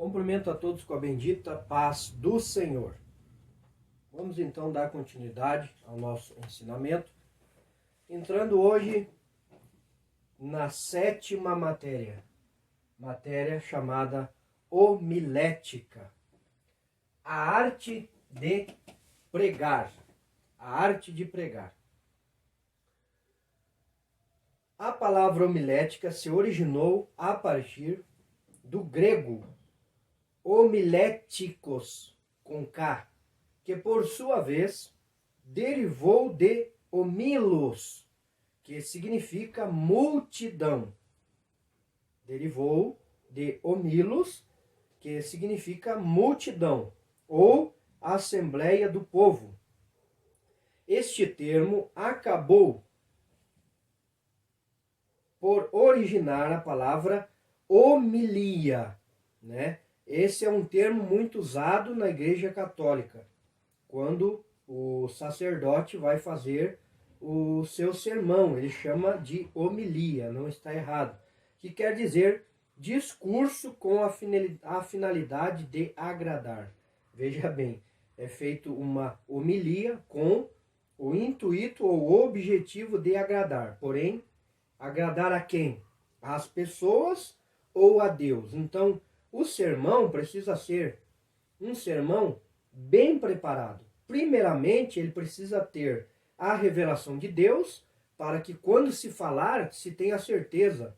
Cumprimento a todos com a bendita paz do Senhor. Vamos então dar continuidade ao nosso ensinamento, entrando hoje na sétima matéria chamada homilética. A arte de pregar. A arte de pregar. A palavra homilética se originou a partir do grego homiléticos, com K, que por sua vez derivou de homilos, que significa multidão. Derivou de homilos, que significa multidão, ou assembleia do povo. Este termo acabou por originar a palavra homilia, né? Esse é um termo muito usado na Igreja Católica, quando o sacerdote vai fazer o seu sermão. Ele chama de homilia, não está errado, que quer dizer discurso com a finalidade de agradar. Veja bem, é feito uma homilia com o intuito ou o objetivo de agradar. Porém, agradar a quem? Às pessoas ou a Deus? Então, o sermão precisa ser um sermão bem preparado. Primeiramente, ele precisa ter a revelação de Deus, para que quando se falar, se tenha certeza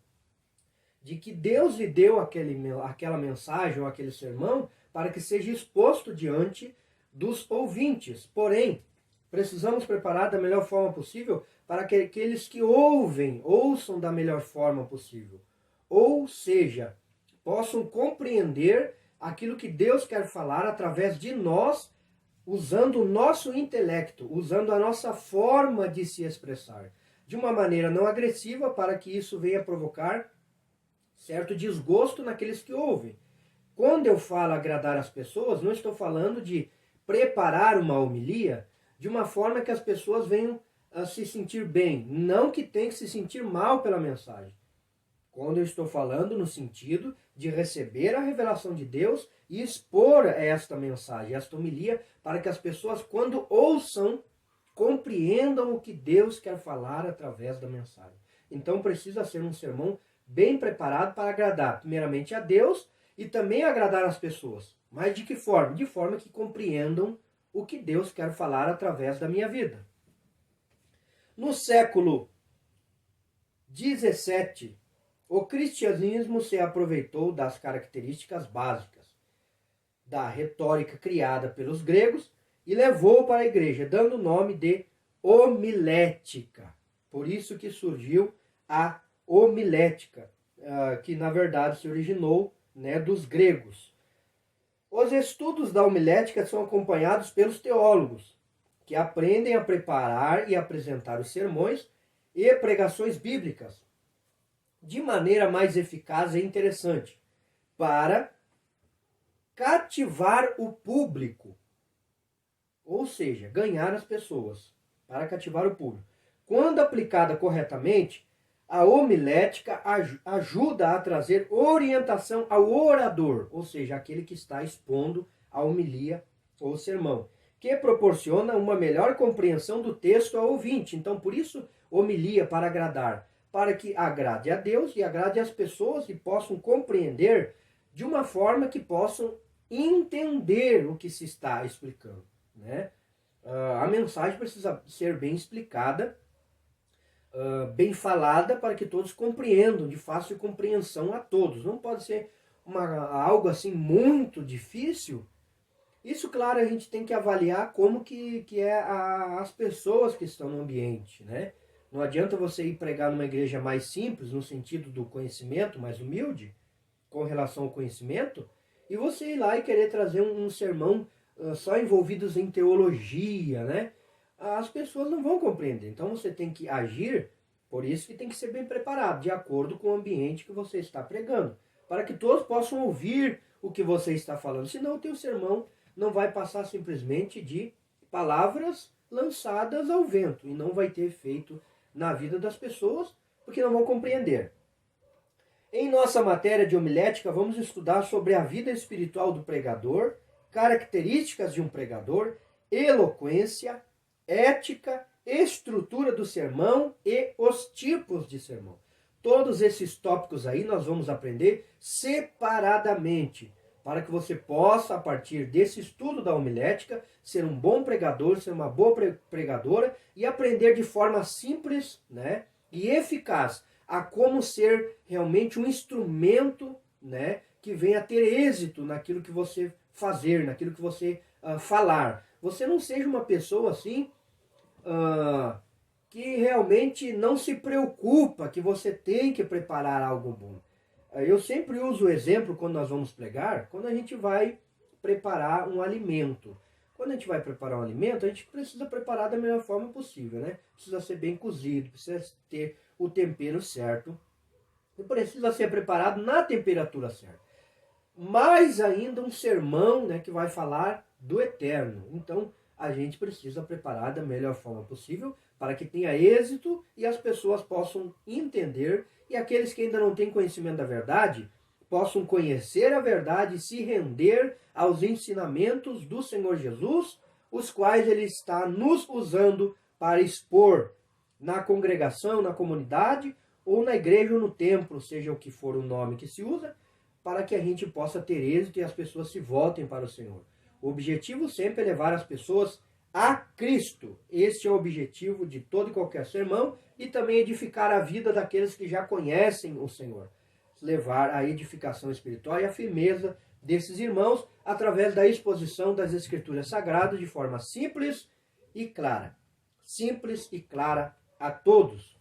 de que Deus lhe deu aquela mensagem ou aquele sermão para que seja exposto diante dos ouvintes. Porém, precisamos preparar da melhor forma possível para que aqueles que ouçam da melhor forma possível. Ou seja, possam compreender aquilo que Deus quer falar através de nós, usando o nosso intelecto, usando a nossa forma de se expressar, de uma maneira não agressiva, para que isso venha provocar certo desgosto naqueles que ouvem. Quando eu falo agradar as pessoas, não estou falando de preparar uma homilia de uma forma que as pessoas venham a se sentir bem, não que tenham que se sentir mal pela mensagem. Quando eu estou falando no sentido de receber a revelação de Deus e expor esta mensagem, esta homilia, para que as pessoas, quando ouçam, compreendam o que Deus quer falar através da mensagem. Então precisa ser um sermão bem preparado para agradar, primeiramente a Deus e também agradar as pessoas. Mas de que forma? De forma que compreendam o que Deus quer falar através da minha vida. No século XVII, o cristianismo se aproveitou das características básicas da retórica criada pelos gregos e levou para a igreja, dando o nome de homilética. Por isso que surgiu a homilética, que na verdade se originou, dos gregos. Os estudos da homilética são acompanhados pelos teólogos, que aprendem a preparar e apresentar os sermões e pregações bíblicas de maneira mais eficaz e interessante, para cativar o público, ou seja, ganhar as pessoas, para cativar o público. Quando aplicada corretamente, a homilética ajuda a trazer orientação ao orador, ou seja, aquele que está expondo a homilia ou sermão, que proporciona uma melhor compreensão do texto ao ouvinte. Então, por isso, homilia para agradar, para que agrade a Deus e agrade as pessoas e possam compreender de uma forma que possam entender o que se está explicando, né? A mensagem precisa ser bem explicada, bem falada, para que todos compreendam, de fácil compreensão a todos. Não pode ser algo assim muito difícil. Isso, claro, a gente tem que avaliar como que é as pessoas que estão no ambiente, né? Não adianta você ir pregar numa igreja mais simples, no sentido do conhecimento, mais humilde, com relação ao conhecimento, e você ir lá e querer trazer um sermão só envolvidos em teologia, né? As pessoas não vão compreender. Então você tem que agir, por isso que tem que ser bem preparado, de acordo com o ambiente que você está pregando, para que todos possam ouvir o que você está falando. Senão o teu sermão não vai passar simplesmente de palavras lançadas ao vento e não vai ter efeito na vida das pessoas, porque não vão compreender. Em nossa matéria de homilética, vamos estudar sobre a vida espiritual do pregador, características de um pregador, eloquência, ética, estrutura do sermão e os tipos de sermão. Todos esses tópicos aí nós vamos aprender separadamente, para que você possa, a partir desse estudo da homilética, ser um bom pregador, ser uma boa pregadora e aprender de forma simples, né, e eficaz a como ser realmente um instrumento, né, que venha a ter êxito naquilo que você fazer, naquilo que você falar. Você não seja uma pessoa assim que realmente não se preocupa que você tem que preparar algo bom. Eu sempre uso o exemplo quando nós vamos pregar, quando a gente vai preparar um alimento. Quando a gente vai preparar um alimento, a gente precisa preparar da melhor forma possível, né? Precisa ser bem cozido, precisa ter o tempero certo e precisa ser preparado na temperatura certa. Mais ainda um sermão, né, que vai falar do eterno. Então, a gente precisa preparar da melhor forma possível para que tenha êxito e as pessoas possam entender e aqueles que ainda não têm conhecimento da verdade possam conhecer a verdade e se render aos ensinamentos do Senhor Jesus, os quais Ele está nos usando para expor na congregação, na comunidade, ou na igreja ou no templo, seja o que for o nome que se usa, para que a gente possa ter êxito e as pessoas se voltem para o Senhor. O objetivo sempre é levar as pessoas a Cristo. Este é o objetivo de todo e qualquer sermão e também edificar a vida daqueles que já conhecem o Senhor. Levar a edificação espiritual e a firmeza desses irmãos através da exposição das Escrituras Sagradas de forma simples e clara. Simples e clara a todos.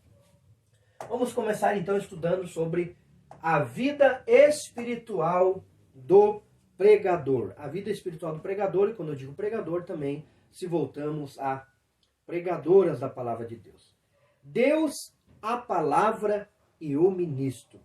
Vamos começar então estudando sobre a vida espiritual do pregador. A vida espiritual do pregador, e quando eu digo pregador também, se voltamos a pregadoras da palavra de Deus. Deus, a palavra e o ministro.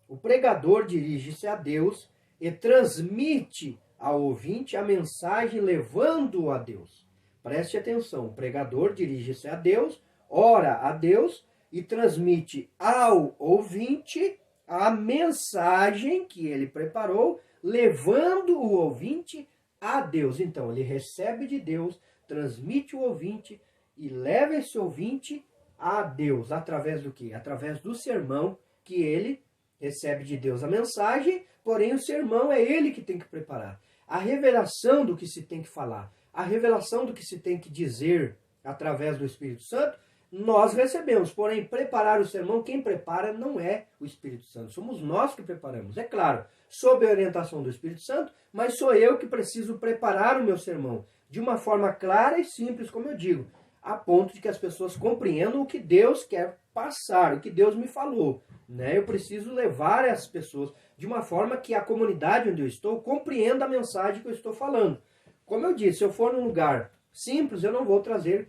O pregador dirige-se a Deus e transmite ao ouvinte a mensagem levando-o a Deus. Preste atenção, o pregador dirige-se a Deus, ora a Deus e transmite ao ouvinte a mensagem que ele preparou, levando o ouvinte a Deus. Então, ele recebe de Deus, transmite o ouvinte e leva esse ouvinte a Deus. Através do quê? Através do sermão que ele recebe de Deus a mensagem, porém o sermão é ele que tem que preparar. A revelação do que se tem que falar, a revelação do que se tem que dizer através do Espírito Santo, nós recebemos. Porém, preparar o sermão, quem prepara não é o Espírito Santo. Somos nós que preparamos. É claro, sob a orientação do Espírito Santo, mas sou eu que preciso preparar o meu sermão de uma forma clara e simples, como eu digo, a ponto de que as pessoas compreendam o que Deus quer passar, o que Deus me falou. Né? Eu preciso levar as pessoas de uma forma que a comunidade onde eu estou compreenda a mensagem que eu estou falando. Como eu disse, se eu for num lugar simples, eu não vou trazer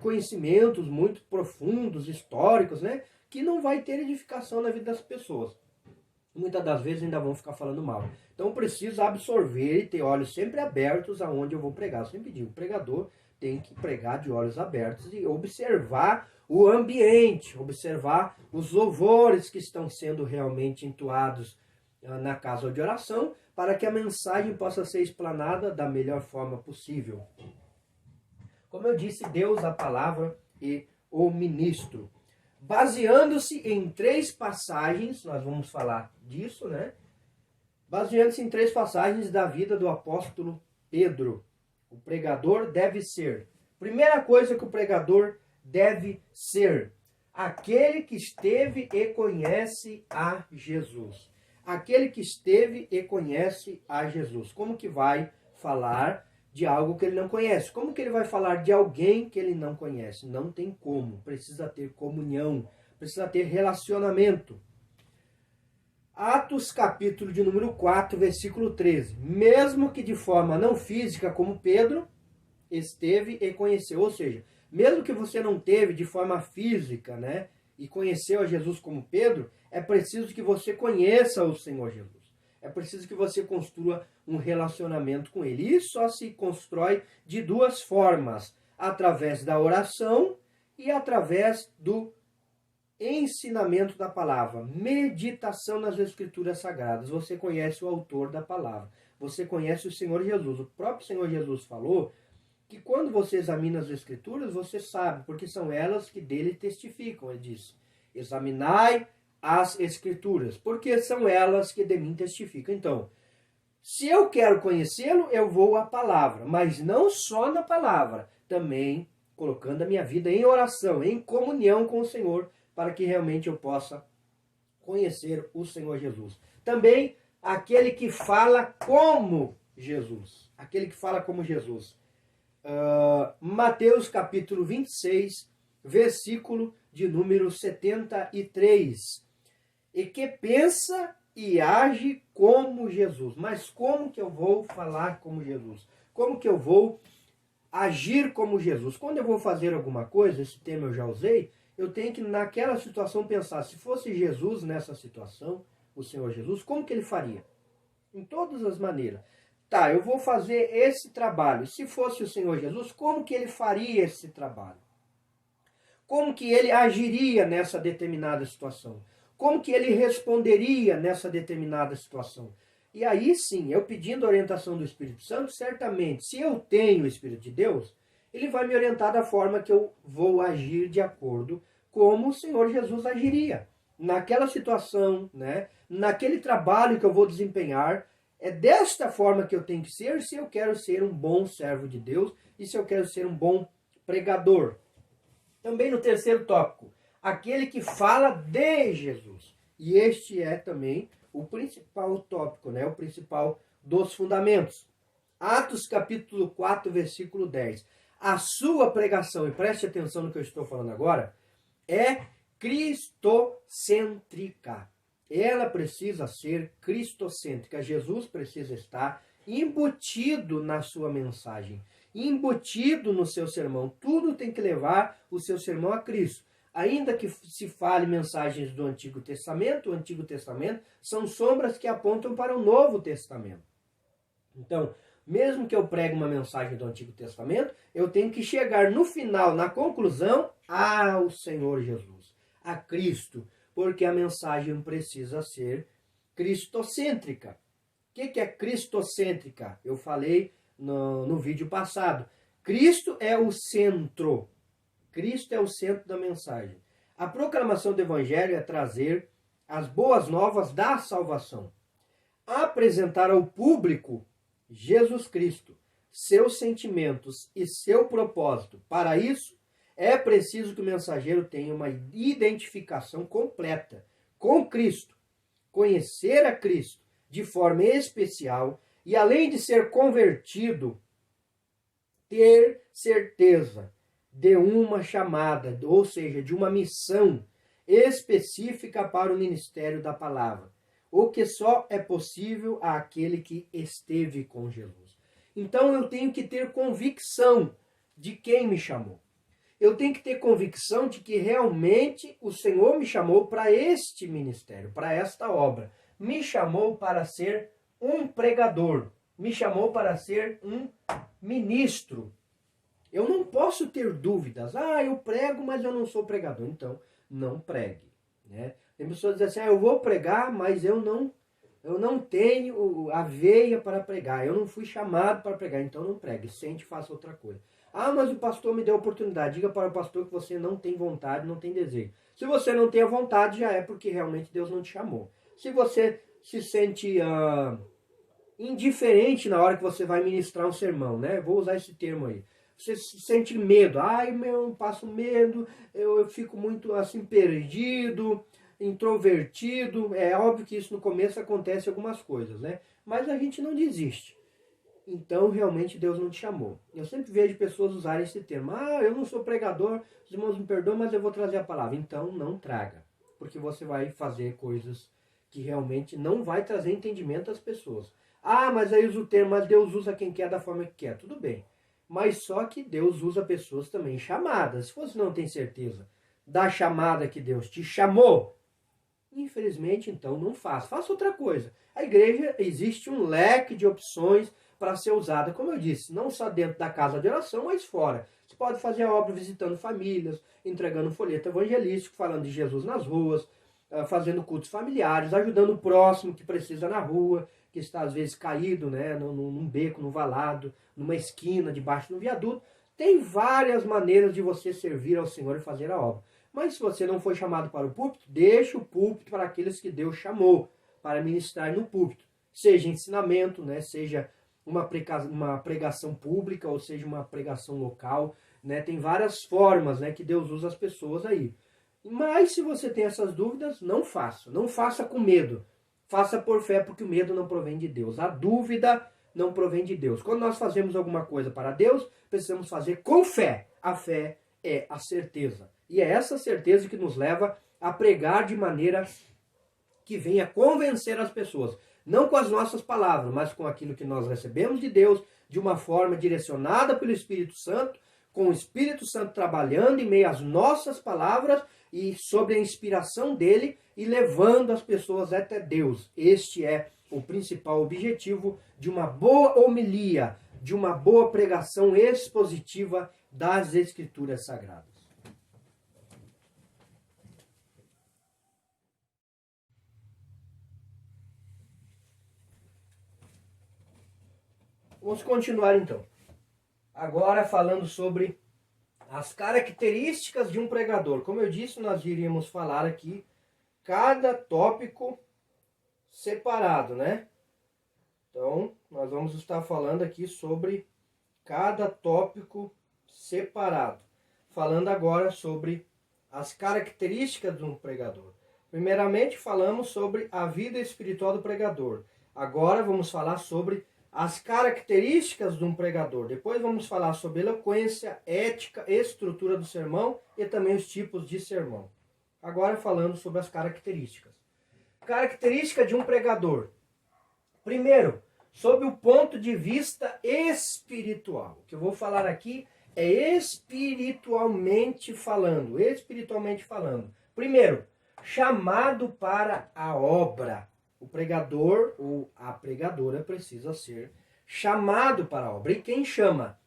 conhecimentos muito profundos, históricos, né? Que não vai ter edificação na vida das pessoas. Muitas das vezes ainda vão ficar falando mal. Então eu preciso absorver e ter olhos sempre abertos aonde eu vou pregar. Eu sempre digo, o pregador tem que pregar de olhos abertos e observar o ambiente, observar os louvores que estão sendo realmente entoados na casa de oração, para que a mensagem possa ser explanada da melhor forma possível. Como eu disse, Deus, a palavra e o ministro. Baseando-se em 3 passagens, nós vamos falar disso, né? Baseando-se em 3 passagens da vida do apóstolo Pedro. O pregador deve ser. Primeira coisa que o pregador deve ser: aquele que esteve e conhece a Jesus. Aquele que esteve e conhece a Jesus. Como que vai falar de algo que ele não conhece? Como que ele vai falar de alguém que ele não conhece? Não tem como. Precisa ter comunhão, precisa ter relacionamento. Atos capítulo de número 4, versículo 13. Mesmo que de forma não física, como Pedro esteve e conheceu. Ou seja, mesmo que você não teve de forma física, né, e conheceu a Jesus como Pedro, é preciso que você conheça o Senhor Jesus. É preciso que você construa um relacionamento com Ele. Isso só se constrói de 2 formas. Através da oração e através do ensinamento da palavra, meditação nas escrituras sagradas. Você conhece o autor da palavra, você conhece o Senhor Jesus. O próprio Senhor Jesus falou que quando você examina as escrituras, você sabe, porque são elas que dele testificam. Ele disse, examinai as escrituras, porque são elas que de mim testificam. Então, se eu quero conhecê-lo, eu vou à palavra, mas não só na palavra, também colocando a minha vida em oração, em comunhão com o Senhor, para que realmente eu possa conhecer o Senhor Jesus. Também aquele que fala como Jesus. Aquele que fala como Jesus. Mateus capítulo 26, versículo de número 73. E que pensa e age como Jesus. Mas como que eu vou falar como Jesus? Como que eu vou agir como Jesus? Quando eu vou fazer alguma coisa, esse termo eu já usei, eu tenho que naquela situação pensar, se fosse Jesus nessa situação, o Senhor Jesus, como que ele faria? Em todas as maneiras. Tá, eu vou fazer esse trabalho. Se fosse o Senhor Jesus, como que ele faria esse trabalho? Como que ele agiria nessa determinada situação? Como que ele responderia nessa determinada situação? E aí sim, eu pedindo a orientação do Espírito Santo, certamente, se eu tenho o Espírito de Deus, ele vai me orientar da forma que eu vou agir de acordo como o Senhor Jesus agiria. Naquela situação, né? Naquele trabalho que eu vou desempenhar, é desta forma que eu tenho que ser se eu quero ser um bom servo de Deus e se eu quero ser um bom pregador. Também no terceiro tópico, aquele que fala de Jesus. E este é também o principal tópico, né? O principal dos fundamentos. Atos capítulo 4, versículo 10. A sua pregação, e preste atenção no que eu estou falando agora, é cristocêntrica. Ela precisa ser cristocêntrica. Jesus precisa estar embutido na sua mensagem, embutido no seu sermão. Tudo tem que levar o seu sermão a Cristo. Ainda que se fale mensagens do Antigo Testamento, o Antigo Testamento são sombras que apontam para o Novo Testamento. Então, mesmo que eu pregue uma mensagem do Antigo Testamento, eu tenho que chegar no final, na conclusão, ao Senhor Jesus, a Cristo, porque a mensagem precisa ser cristocêntrica. O que é cristocêntrica? Eu falei no vídeo passado. Cristo é o centro. Cristo é o centro da mensagem. A proclamação do Evangelho é trazer as boas novas da salvação. Apresentar ao público Jesus Cristo, seus sentimentos e seu propósito. Para isso, é preciso que o mensageiro tenha uma identificação completa com Cristo, conhecer a Cristo de forma especial e, além de ser convertido, ter certeza de uma chamada, ou seja, de uma missão específica para o ministério da palavra, o que só é possível àquele que esteve com Jesus. Então eu tenho que ter convicção de quem me chamou. Eu tenho que ter convicção de que realmente o Senhor me chamou para este ministério, para esta obra. Me chamou para ser um pregador, me chamou para ser um ministro. Eu não posso ter dúvidas. Eu prego, mas eu não sou pregador. Então, não pregue, né? Tem pessoas que dizem assim, eu vou pregar, mas eu não tenho a veia para pregar. Eu não fui chamado para pregar, então não pregue. Sente e faça outra coisa. Mas o pastor me deu a oportunidade. Diga para o pastor que você não tem vontade, não tem desejo. Se você não tem a vontade, já é porque realmente Deus não te chamou. Se você se sente indiferente na hora que você vai ministrar um sermão, né? Vou usar esse termo aí. Você sente medo. Eu passo medo, eu fico muito assim perdido, introvertido. É óbvio que isso no começo acontece algumas coisas, né? Mas a gente não desiste. Então, realmente, Deus não te chamou. Eu sempre vejo pessoas usarem esse termo. Eu não sou pregador, os irmãos me perdoam, mas eu vou trazer a palavra. Então, não traga. Porque você vai fazer coisas que realmente não vai trazer entendimento às pessoas. Mas aí usa o termo, mas Deus usa quem quer da forma que quer. Tudo bem. Mas só que Deus usa pessoas também chamadas. Se você não tem certeza da chamada que Deus te chamou, infelizmente, então não faça. Faça outra coisa. A igreja, existe um leque de opções para ser usada, como eu disse, não só dentro da casa de oração, mas fora. Você Você pode fazer a obra visitando famílias, entregando folheto evangelístico, falando de Jesus nas ruas, fazendo cultos familiares, ajudando o próximo que precisa na rua, que está às vezes caído, né, num beco, num valado, numa esquina, debaixo de um viaduto. Tem várias maneiras de você servir ao Senhor e fazer a obra. Mas se você não foi chamado para o púlpito, deixe o púlpito para aqueles que Deus chamou para ministrar no púlpito. Seja ensinamento, né, seja uma pregação pública, ou seja uma pregação local. Né, tem várias formas, né, que Deus usa as pessoas aí. Mas se você tem essas dúvidas, não faça. Não faça com medo. Faça por fé, porque o medo não provém de Deus. A dúvida não provém de Deus. Quando nós fazemos alguma coisa para Deus, precisamos fazer com fé. A fé é a certeza. E é essa certeza que nos leva a pregar de maneira que venha convencer as pessoas. Não com as nossas palavras, mas com aquilo que nós recebemos de Deus, de uma forma direcionada pelo Espírito Santo, com o Espírito Santo trabalhando em meio às nossas palavras e sob a inspiração dele e levando as pessoas até Deus. Este é o principal objetivo de uma boa homilia, de uma boa pregação expositiva das Escrituras Sagradas. Vamos continuar então. Agora falando sobre as características de um pregador. Como eu disse, nós iríamos falar aqui cada tópico separado, né? Então, nós vamos estar falando aqui sobre cada tópico separado. Falando agora sobre as características de um pregador. Primeiramente, falamos sobre a vida espiritual do pregador. Agora vamos falar sobre as características de um pregador. Depois vamos falar sobre eloquência, ética, estrutura do sermão e também os tipos de sermão. Agora falando sobre as características. Característica de um pregador. Primeiro, sob o ponto de vista espiritual. O que eu vou falar aqui é espiritualmente falando. Espiritualmente falando. Primeiro, chamado para a obra. O pregador ou a pregadora precisa ser chamado para a obra. E quem chama?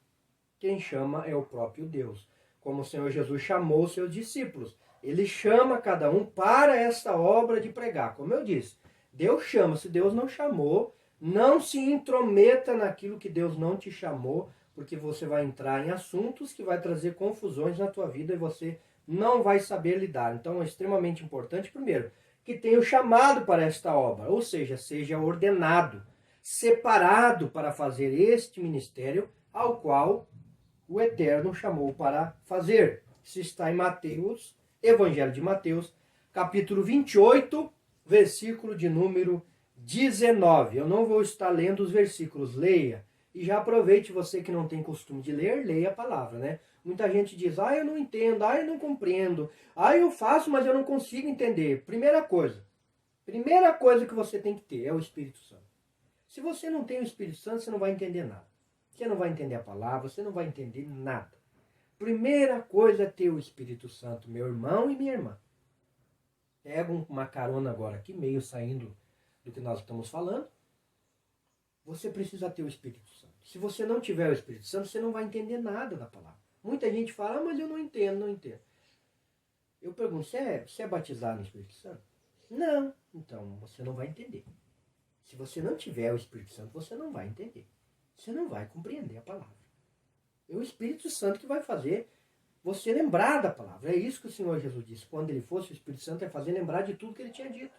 Quem chama é o próprio Deus. Como o Senhor Jesus chamou os seus discípulos. Ele chama cada um para esta obra de pregar. Como eu disse, Deus chama. Se Deus não chamou, não se intrometa naquilo que Deus não te chamou, porque você vai entrar em assuntos que vai trazer confusões na tua vida e você não vai saber lidar. Então é extremamente importante, primeiro, que tenha o chamado para esta obra, ou seja, seja ordenado, separado para fazer este ministério ao qual o Eterno chamou para fazer. Isso está em Mateus, Evangelho de Mateus, capítulo 28, versículo de número 19. Eu não vou estar lendo os versículos, leia. E já aproveite, você que não tem costume de ler, leia a palavra, né? Muita gente diz, eu não entendo, eu não compreendo, eu faço, mas eu não consigo entender. Primeira coisa que você tem que ter é o Espírito Santo. Se você não tem o Espírito Santo, você não vai entender nada. Você não vai entender a palavra, você não vai entender nada. Primeira coisa é ter o Espírito Santo, meu irmão e minha irmã. Pega uma carona agora aqui, meio saindo do que nós estamos falando. Você precisa ter o Espírito Santo. Se você não tiver o Espírito Santo, você não vai entender nada da palavra. Muita gente fala, mas eu não entendo, não entendo. Eu pergunto, você é batizado no Espírito Santo? Não. Então, você não vai entender. Se você não tiver o Espírito Santo, você não vai entender. Você não vai compreender a palavra. É o Espírito Santo que vai fazer você lembrar da palavra. É isso que o Senhor Jesus disse. Quando ele fosse, o Espírito Santo é fazer lembrar de tudo que ele tinha dito.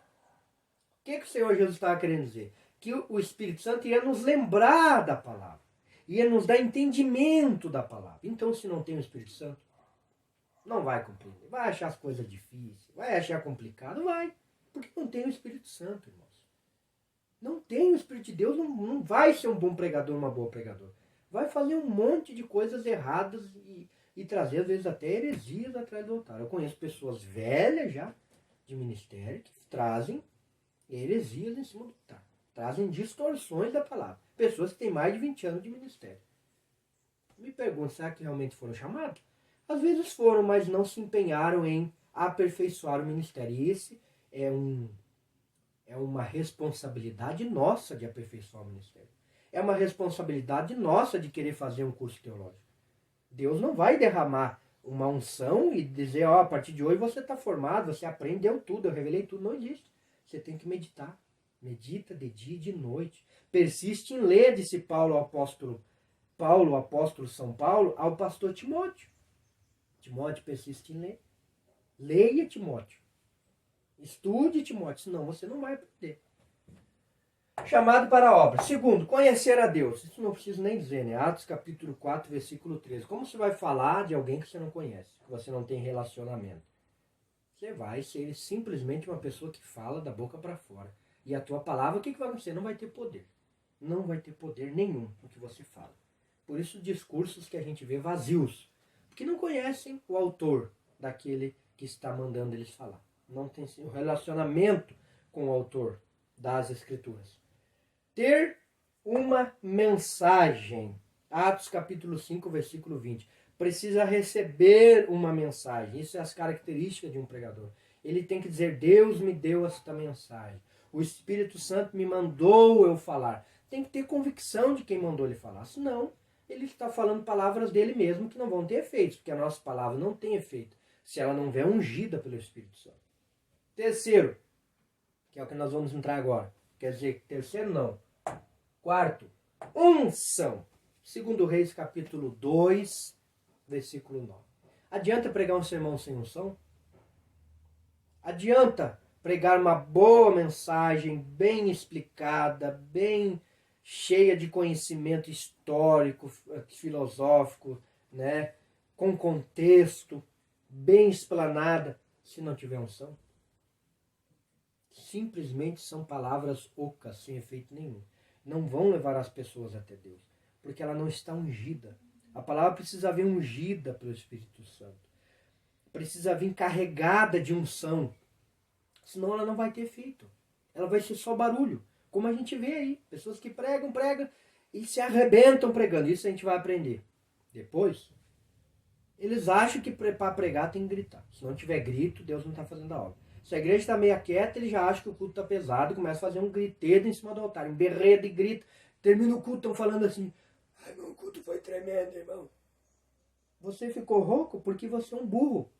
O que o Senhor Jesus estava querendo dizer? Que o Espírito Santo ia nos lembrar da palavra. Ia nos dar entendimento da palavra. Então, se não tem o Espírito Santo, não vai compreender. Vai achar as coisas difíceis, vai achar complicado, vai. Porque não tem o Espírito Santo, irmãos. Não tem o Espírito de Deus, não vai ser um bom pregador, uma boa pregadora. Vai fazer um monte de coisas erradas e trazer, às vezes, até heresias atrás do altar. Eu conheço pessoas velhas já, de ministério, que trazem heresias em cima do altar. Trazem distorções da palavra. Pessoas que têm mais de 20 anos de ministério. Me pergunto, será que realmente foram chamados? Às vezes foram, mas não se empenharam em aperfeiçoar o ministério. E esse é uma responsabilidade nossa de aperfeiçoar o ministério. É uma responsabilidade nossa de querer fazer um curso teológico. Deus não vai derramar uma unção e dizer, ó, a partir de hoje você está formado, você aprendeu tudo, eu revelei tudo. Não existe. Você tem que meditar. Medita de dia e de noite. Persiste em ler, disse Paulo, o apóstolo São Paulo, ao pastor Timóteo. Timóteo, persiste em ler. Leia, Timóteo. Estude, Timóteo, senão você não vai aprender. Chamado para a obra. Segundo, conhecer a Deus. Isso não preciso nem dizer, né? Atos capítulo 4, versículo 13. Como você vai falar de alguém que você não conhece, que você não tem relacionamento? Você vai ser simplesmente uma pessoa que fala da boca para fora. E a tua palavra, o que vai acontecer? Não vai ter poder. Não vai ter poder nenhum no que você fala. Por isso, discursos que a gente vê vazios. Porque não conhecem o autor daquele que está mandando eles falar. Não tem um relacionamento com o autor das Escrituras. Ter uma mensagem. Atos capítulo 5, versículo 20. Precisa receber uma mensagem. Isso é as características de um pregador. Ele tem que dizer, Deus me deu esta mensagem. O Espírito Santo me mandou eu falar. Tem que ter convicção de quem mandou ele falar. Senão, ele está falando palavras dele mesmo que não vão ter efeito. Porque a nossa palavra não tem efeito se ela não vier ungida pelo Espírito Santo. Terceiro, que é o que nós vamos entrar agora. Quer dizer, terceiro não. Quarto, unção. Segundo Reis, capítulo 2, versículo 9. Adianta pregar um sermão sem unção? Adianta pregar uma boa mensagem, bem explicada, bem cheia de conhecimento histórico, filosófico, né? Com contexto, bem explanada, se não tiver unção? Simplesmente são palavras ocas, sem efeito nenhum. Não vão levar as pessoas até Deus, porque ela não está ungida. A palavra precisa vir ungida pelo Espírito Santo. Precisa vir carregada de unção, senão ela não vai ter efeito. Ela vai ser só barulho, como a gente vê aí. Pessoas que pregam e se arrebentam pregando. Isso a gente vai aprender. Depois, eles acham que para pregar tem que gritar. Se não tiver grito, Deus não está fazendo a obra. Se a igreja está meio quieta, ele já acha que o culto está pesado e começa a fazer um gritedo em cima do altar, um berredo e grita. Termina o culto, estão falando assim, ai, meu culto foi tremendo, irmão. Você ficou rouco porque você é um burro.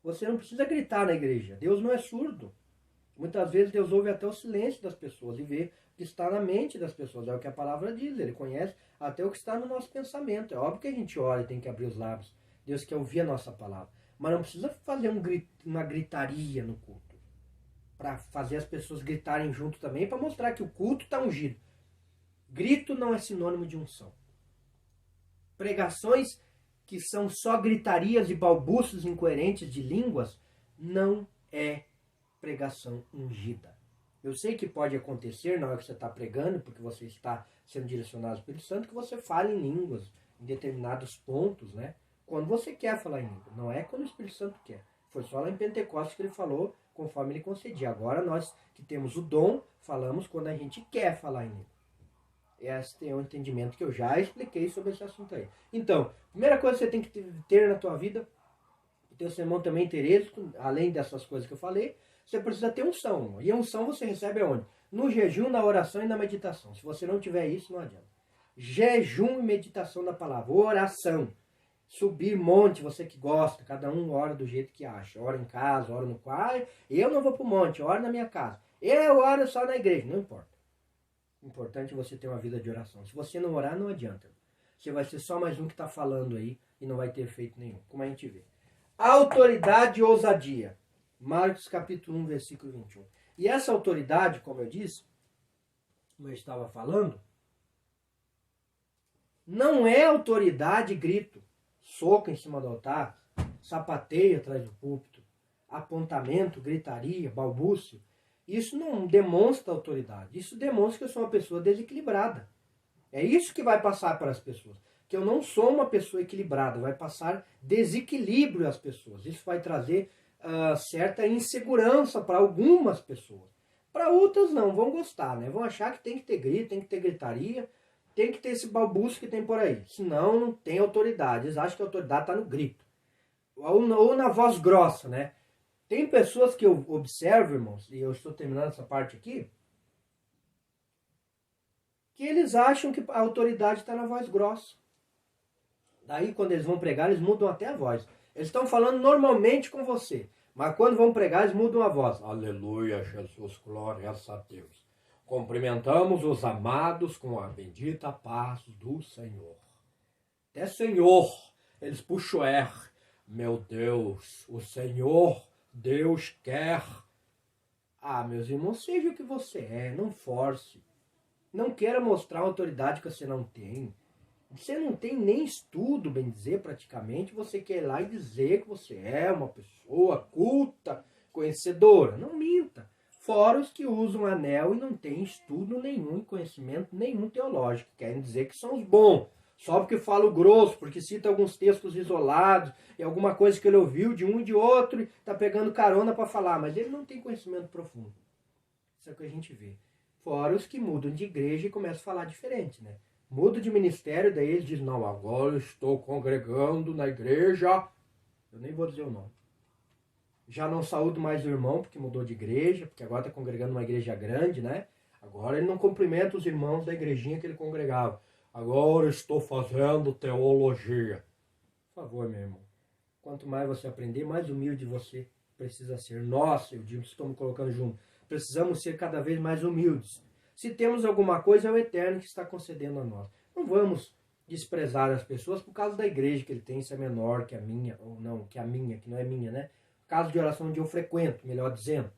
Você não precisa gritar na igreja. Deus não é surdo. Muitas vezes Deus ouve até o silêncio das pessoas e vê o que está na mente das pessoas. É o que a palavra diz. Ele conhece até o que está no nosso pensamento. É óbvio que a gente ora e tem que abrir os lábios. Deus quer ouvir a nossa palavra. Mas não precisa fazer uma gritaria no culto. Para fazer as pessoas gritarem junto também, para mostrar que o culto está ungido. Grito não é sinônimo de unção. Pregações que são só gritarias e balbúcios incoerentes de línguas, não é pregação ungida. Eu sei que pode acontecer na hora que você está pregando, porque você está sendo direcionado ao Espírito Santo, que você fale em línguas, em determinados pontos, né? Quando você quer falar em língua, não é quando o Espírito Santo quer. Foi só lá em Pentecostes que ele falou, conforme ele concedia. Agora nós que temos o dom, falamos quando a gente quer falar em língua. Esse é um entendimento que eu já expliquei sobre esse assunto aí. Então, primeira coisa que você tem que ter na tua vida, o teu sermão também ter êxito, além dessas coisas que eu falei, você precisa ter unção. E a unção você recebe aonde? No jejum, na oração e na meditação. Se você não tiver isso, não adianta. Jejum e meditação da palavra. Oração. Subir monte, você que gosta, cada um ora do jeito que acha. Ora em casa, ora no quarto. Eu não vou pro monte, oro na minha casa. Eu oro só na igreja, não importa. O importante é você ter uma vida de oração. Se você não orar, não adianta. Você vai ser só mais um que está falando aí e não vai ter efeito nenhum, como a gente vê. Autoridade e ousadia. Marcos capítulo 1, versículo 21. E essa autoridade, como eu disse, como eu estava falando, não é autoridade grito, soco em cima do altar, sapateio atrás do púlpito, apontamento, gritaria, balbúcio. Isso não demonstra autoridade. Isso demonstra que eu sou uma pessoa desequilibrada. É isso que vai passar para as pessoas. Que eu não sou uma pessoa equilibrada. Vai passar desequilíbrio às pessoas. Isso vai trazer certa insegurança para algumas pessoas. Para outras não, vão gostar, né? Vão achar que tem que ter grito, tem que ter gritaria, tem que ter esse balbúcio que tem por aí. Senão não tem autoridade. Eles acham que a autoridade está no grito. Ou na voz grossa, né? Tem pessoas que eu observo, irmãos, e eu estou terminando essa parte aqui, que eles acham que a autoridade está na voz grossa. Daí, quando eles vão pregar, eles mudam até a voz. Eles estão falando normalmente com você, mas quando vão pregar, eles mudam a voz. Aleluia, Jesus, glória a Deus. Cumprimentamos os amados com a bendita paz do Senhor. Até Senhor, eles puxam R. Meu Deus, o Senhor, Deus quer. Ah, meus irmãos, seja o que você é, não force. Não queira mostrar uma autoridade que você não tem. Você não tem nem estudo, bem dizer, praticamente. Você quer ir lá e dizer que você é uma pessoa culta, conhecedora. Não minta. Fora os que usam anel e não têm estudo nenhum, conhecimento nenhum teológico. Querem dizer que são os bons. Só porque fala grosso, porque cita alguns textos isolados, e alguma coisa que ele ouviu de um e de outro, e está pegando carona para falar. Mas ele não tem conhecimento profundo. Isso é o que a gente vê. Fora os que mudam de igreja e começam a falar diferente, né? Muda de ministério, daí eles dizem, não, agora eu estou congregando na igreja. Eu nem vou dizer o nome. Já não saúdo mais o irmão, porque mudou de igreja, porque agora está congregando numa igreja grande, né? Agora ele não cumprimenta os irmãos da igrejinha que ele congregava. Agora eu estou fazendo teologia. Por favor, meu irmão. Quanto mais você aprender, mais humilde você precisa ser. Nós, eu digo, estou me colocando junto. Precisamos ser cada vez mais humildes. Se temos alguma coisa, é o Eterno que está concedendo a nós. Não vamos desprezar as pessoas por causa da igreja que ele tem, se é menor que a minha, ou não, que a minha, que não é minha, né? Caso de oração onde eu frequento, melhor dizendo.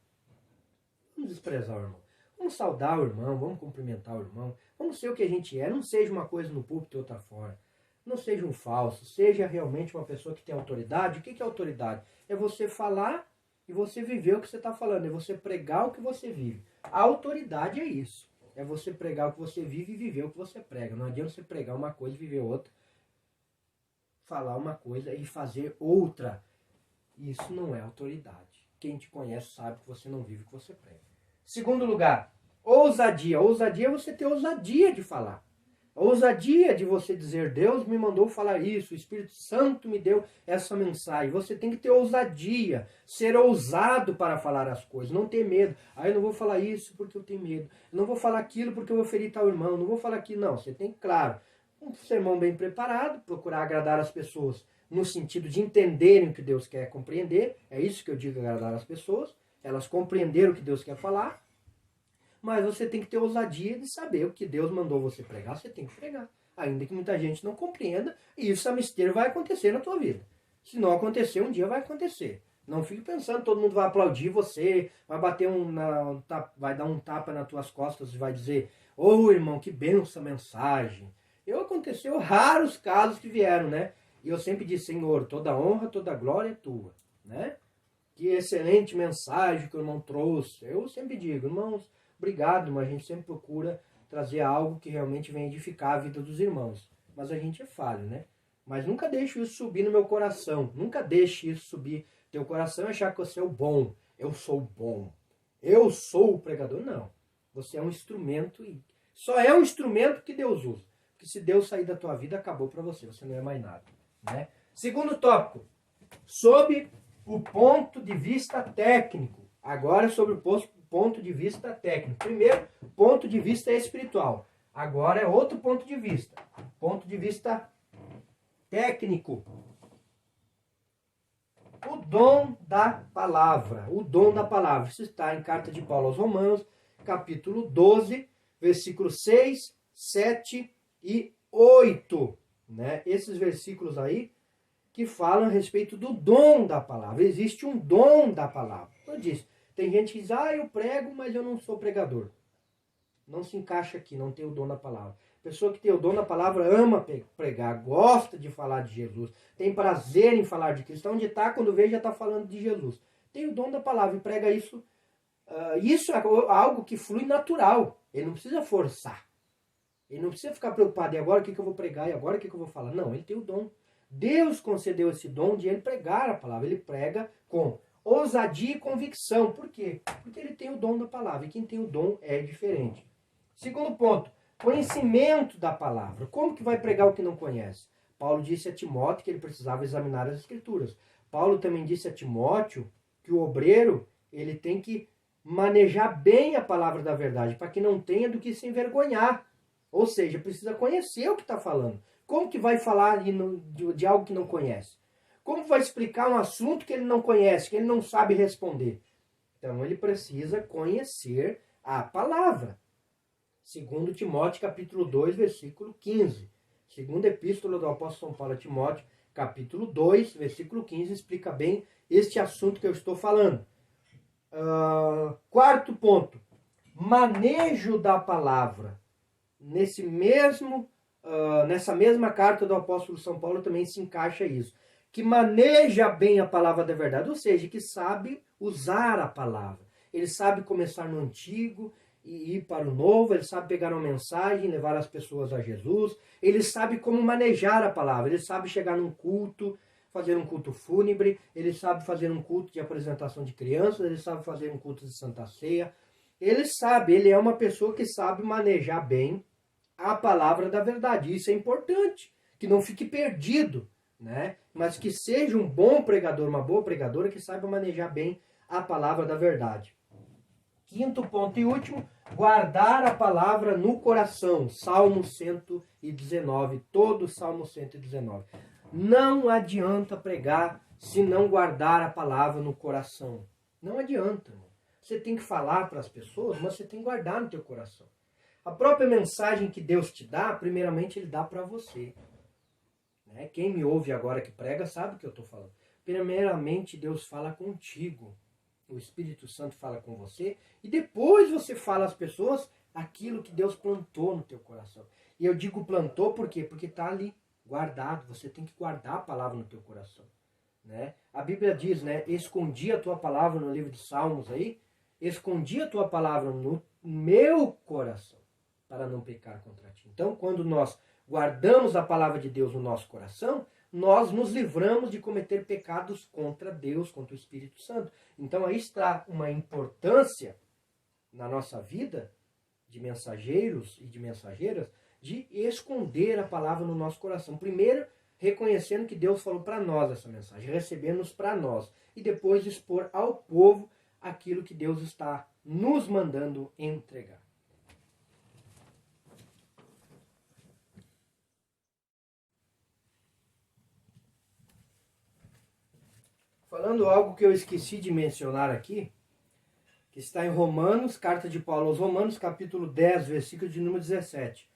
Vamos desprezar o irmão. Vamos saudar o irmão, vamos cumprimentar o irmão. Vamos ser o que a gente é. Não seja uma coisa no púlpito e outra fora. Não seja um falso. Seja realmente uma pessoa que tem autoridade. O que é autoridade? É você falar e você viver o que você está falando. É você pregar o que você vive. A autoridade é isso. É você pregar o que você vive e viver o que você prega. Não adianta você pregar uma coisa e viver outra. Falar uma coisa e fazer outra. Isso não é autoridade. Quem te conhece sabe que você não vive o que você prega. Segundo lugar, ousadia. Ousadia é você ter ousadia de falar. A ousadia de você dizer, Deus me mandou falar isso, o Espírito Santo me deu essa mensagem. Você tem que ter ousadia, ser ousado para falar as coisas, não ter medo. Eu não vou falar isso porque eu tenho medo. Eu não vou falar aquilo porque eu vou ferir tal irmão. Não vou falar aquilo, não. Você tem, claro, um sermão bem preparado, procurar agradar as pessoas no sentido de entenderem o que Deus quer compreender. É isso que eu digo, agradar as pessoas. Elas compreenderam o que Deus quer falar. Mas você tem que ter ousadia de saber o que Deus mandou você pregar, você tem que pregar. Ainda que muita gente não compreenda, e isso, a mistério, vai acontecer na tua vida. Se não acontecer, um dia vai acontecer. Não fique pensando, todo mundo vai aplaudir você, vai bater vai dar um tapa nas tuas costas e vai dizer, ô irmão, que benção essa mensagem. Aconteceu raros casos que vieram, né? E eu sempre disse, Senhor, toda honra, toda glória é tua, né? Que excelente mensagem que o irmão trouxe. Eu sempre digo, irmãos, obrigado, mas a gente sempre procura trazer algo que realmente venha edificar a vida dos irmãos. Mas a gente é falho, né? Mas nunca deixe isso subir no meu coração. Nunca deixe isso subir no teu coração e achar que você é o bom. Eu sou o bom. Eu sou o pregador. Não. Você é um instrumento e só é um instrumento que Deus usa. Porque se Deus sair da tua vida, acabou para você. Você não é mais nada, né? Segundo tópico. Sob o ponto de vista técnico. Agora sobre o ponto de vista técnico. Primeiro, ponto de vista espiritual. Agora é outro ponto de vista. Ponto de vista técnico. O dom da palavra. O dom da palavra. Isso está em Carta de Paulo aos Romanos, capítulo 12, versículos 6, 7 e 8. Né? Esses versículos aí que falam a respeito do dom da palavra. Existe um dom da palavra. Eu disse. Tem gente que diz, eu prego, mas eu não sou pregador. Não se encaixa aqui, não tem o dom da palavra. Pessoa que tem o dom da palavra ama pregar, gosta de falar de Jesus, tem prazer em falar de Cristo. Onde está, quando vê, já está falando de Jesus. Tem o dom da palavra e prega isso. Isso é algo que flui natural. Ele não precisa forçar. Ele não precisa ficar preocupado, e agora o que eu vou pregar, e agora o que eu vou falar. Não, ele tem o dom. Deus concedeu esse dom de ele pregar a palavra. Ele prega com ousadia e convicção. Por quê? Porque ele tem o dom da palavra. E quem tem o dom é diferente. Segundo ponto, conhecimento da palavra. Como que vai pregar o que não conhece? Paulo disse a Timóteo que ele precisava examinar as escrituras. Paulo também disse a Timóteo que o obreiro ele tem que manejar bem a palavra da verdade, para que não tenha do que se envergonhar. Ou seja, precisa conhecer o que está falando. Como que vai falar de algo que não conhece? Como vai explicar um assunto que ele não conhece, que ele não sabe responder? Então ele precisa conhecer a palavra. Segundo Timóteo, capítulo 2, versículo 15. Segunda epístola do apóstolo São Paulo a Timóteo, capítulo 2, versículo 15, explica bem este assunto que eu estou falando. Quarto ponto, manejo da palavra. Nessa mesma carta do apóstolo São Paulo também se encaixa isso. Que maneja bem a palavra da verdade, ou seja, que sabe usar a palavra. Ele sabe começar no antigo e ir para o novo, ele sabe pegar uma mensagem, levar as pessoas a Jesus, ele sabe como manejar a palavra, ele sabe chegar num culto, fazer um culto fúnebre, ele sabe fazer um culto de apresentação de crianças, ele sabe fazer um culto de Santa Ceia, ele é uma pessoa que sabe manejar bem a palavra da verdade. Isso é importante, que não fique perdido, né? Mas que seja um bom pregador, uma boa pregadora que saiba manejar bem a palavra da verdade. Quinto ponto e último, guardar a palavra no coração. Salmo 119, todo Salmo 119. Não adianta pregar se não guardar a palavra no coração. Não adianta. Você tem que falar para as pessoas, mas você tem que guardar no teu coração. A própria mensagem que Deus te dá, primeiramente Ele dá para você. Quem me ouve agora que prega sabe o que eu estou falando. Primeiramente Deus fala contigo. O Espírito Santo fala com você e depois você fala às pessoas aquilo que Deus plantou no teu coração. E eu digo plantou por quê? Porque está ali guardado. Você tem que guardar a palavra no teu coração. A Bíblia diz, escondi a tua palavra no livro de Salmos aí, escondi a tua palavra no meu coração para não pecar contra ti. Então, quando nós guardamos a palavra de Deus no nosso coração, nós nos livramos de cometer pecados contra Deus, contra o Espírito Santo. Então aí está uma importância na nossa vida de mensageiros e de mensageiras de esconder a palavra no nosso coração. Primeiro, reconhecendo que Deus falou para nós essa mensagem, recebendo-nos para nós. E depois expor ao povo aquilo que Deus está nos mandando entregar. Falando algo que eu esqueci de mencionar aqui, que está em Romanos, carta de Paulo aos Romanos, capítulo 10, versículo de número 17.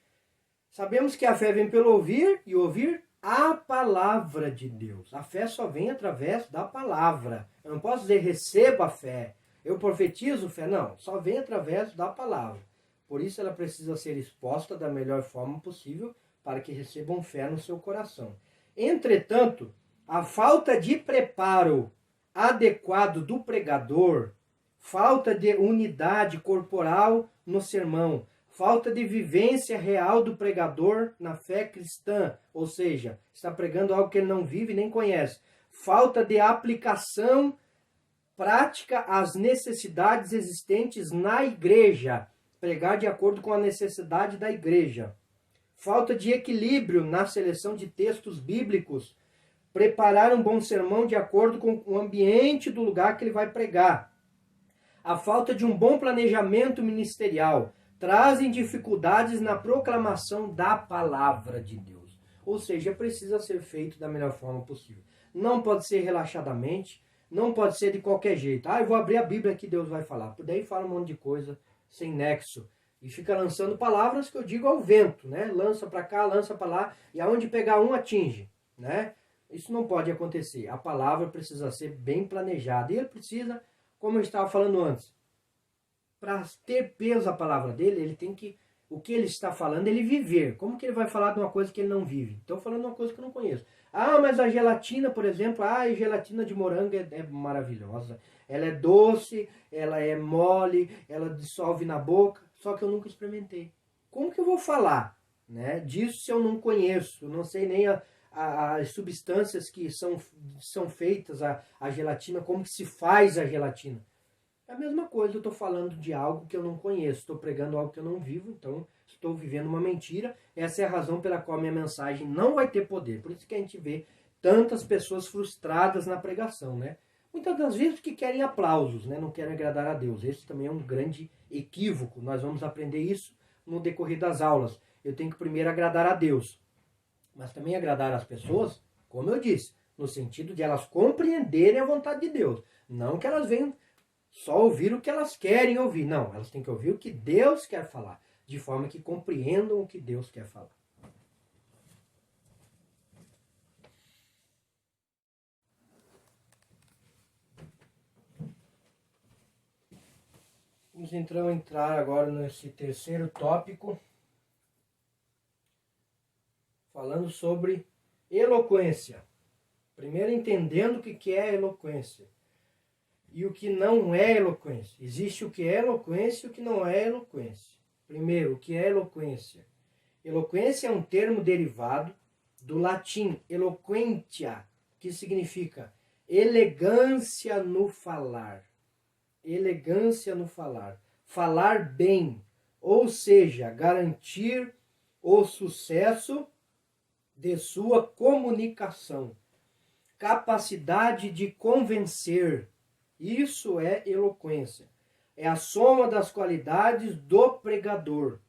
Sabemos que a fé vem pelo ouvir e ouvir a palavra de Deus. A fé só vem através da palavra. Eu não posso dizer receba a fé, eu profetizo fé, não. Só vem através da palavra. Por isso ela precisa ser exposta da melhor forma possível para que recebam fé no seu coração. Entretanto, a falta de preparo adequado do pregador, falta de unidade corporal no sermão, falta de vivência real do pregador na fé cristã, ou seja, está pregando algo que ele não vive nem conhece, falta de aplicação prática às necessidades existentes na igreja, pregar de acordo com a necessidade da igreja, falta de equilíbrio na seleção de textos bíblicos, preparar um bom sermão de acordo com o ambiente do lugar que ele vai pregar. A falta de um bom planejamento ministerial trazem dificuldades na proclamação da palavra de Deus. Ou seja, precisa ser feito da melhor forma possível. Não pode ser relaxadamente, não pode ser de qualquer jeito. Eu vou abrir a Bíblia que Deus vai falar. Por daí fala um monte de coisa sem nexo. E fica lançando palavras que eu digo ao vento, Lança para cá, lança para lá, e aonde pegar um atinge, Isso não pode acontecer. A palavra precisa ser bem planejada. E ele precisa, como eu estava falando antes, para ter peso a palavra dele, ele tem que, o que ele está falando, ele viver. Como que ele vai falar de uma coisa que ele não vive? Estou falando de uma coisa que eu não conheço. Mas a gelatina, por exemplo, a gelatina de morango é maravilhosa. Ela é doce, ela é mole, ela dissolve na boca, só que eu nunca experimentei. Como que eu vou falar, disso se eu não conheço? Eu não sei nem as substâncias que são feitas, a gelatina, como que se faz a gelatina. É a mesma coisa, eu estou falando de algo que eu não conheço, estou pregando algo que eu não vivo, então estou vivendo uma mentira. Essa é a razão pela qual minha mensagem não vai ter poder. Por isso que a gente vê tantas pessoas frustradas na pregação, Muitas das vezes que querem aplausos, não querem agradar a Deus. Esse também é um grande equívoco. Nós vamos aprender isso no decorrer das aulas. Eu tenho que primeiro agradar a Deus. Mas também agradar as pessoas, como eu disse, no sentido de elas compreenderem a vontade de Deus. Não que elas venham só ouvir o que elas querem ouvir. Não, elas têm que ouvir o que Deus quer falar, de forma que compreendam o que Deus quer falar. Vamos então entrar agora nesse terceiro tópico, falando sobre eloquência. Primeiro entendendo o que é eloquência e o que não é eloquência. Existe o que é eloquência e o que não é eloquência. Primeiro, o que é eloquência? Eloquência é um termo derivado do latim eloquentia, que significa elegância no falar. Elegância no falar. Falar bem, ou seja, garantir o sucesso de sua comunicação. Capacidade de convencer. Isso é eloquência. É a soma das qualidades do pregador.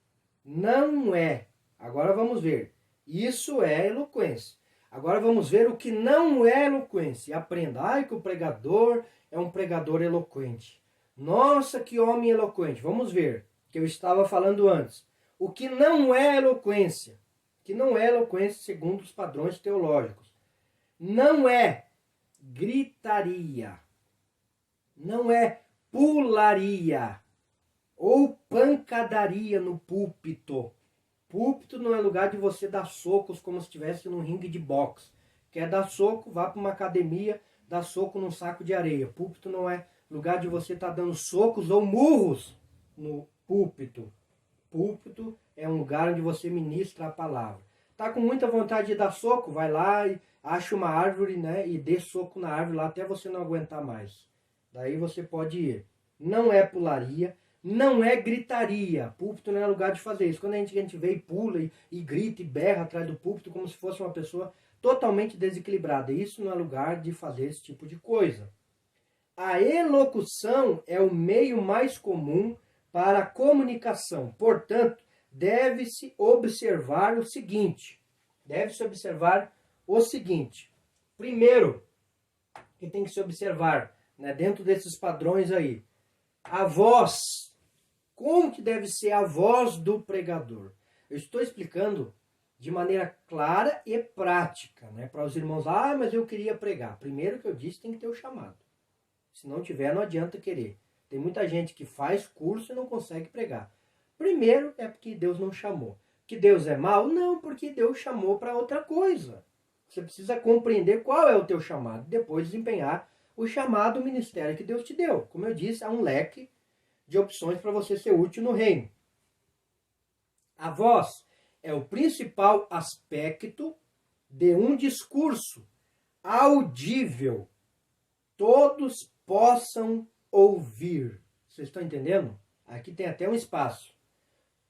Não é. Agora vamos ver. Isso é eloquência. Agora vamos ver o que não é eloquência. Aprenda. Ai, que o pregador é um pregador eloquente. Nossa, que homem eloquente. Vamos ver, que eu estava falando antes. O que não é eloquência. Que não é eloquência segundo os padrões teológicos. Não é gritaria. Não é pularia ou pancadaria no púlpito. Púlpito não é lugar de você dar socos como se estivesse num ringue de boxe. Quer dar soco, vá para uma academia, dá soco num saco de areia. Púlpito não é lugar de você estar dando socos ou murros no púlpito. Púlpito é um lugar onde você ministra a palavra. Tá com muita vontade de dar soco? Vai lá e acha uma árvore, né, e dê soco na árvore lá até você não aguentar mais. Daí você pode ir. Não é pularia, não é gritaria. Púlpito não é lugar de fazer isso. Quando a gente vê e pula e grita e berra atrás do púlpito como se fosse uma pessoa totalmente desequilibrada. Isso não é lugar de fazer esse tipo de coisa. A elocução é o meio mais comum para a comunicação. Portanto, deve-se observar o seguinte. Primeiro, que tem que se observar, né, dentro desses padrões aí, a voz. Como que deve ser a voz do pregador? Eu estou explicando de maneira clara e prática, né, para os irmãos. Ah, mas eu queria pregar. Primeiro que eu disse, tem que ter o chamado. Se não tiver, não adianta querer. Tem muita gente que faz curso e não consegue pregar. Primeiro é porque Deus não chamou. Que Deus é mau? Não, porque Deus chamou para outra coisa. Você precisa compreender qual é o teu chamado. Depois desempenhar o chamado, o ministério que Deus te deu. Como eu disse, há um leque de opções para você ser útil no reino. A voz é o principal aspecto de um discurso audível. Todos possam ouvir. Vocês estão entendendo? Aqui tem até um espaço.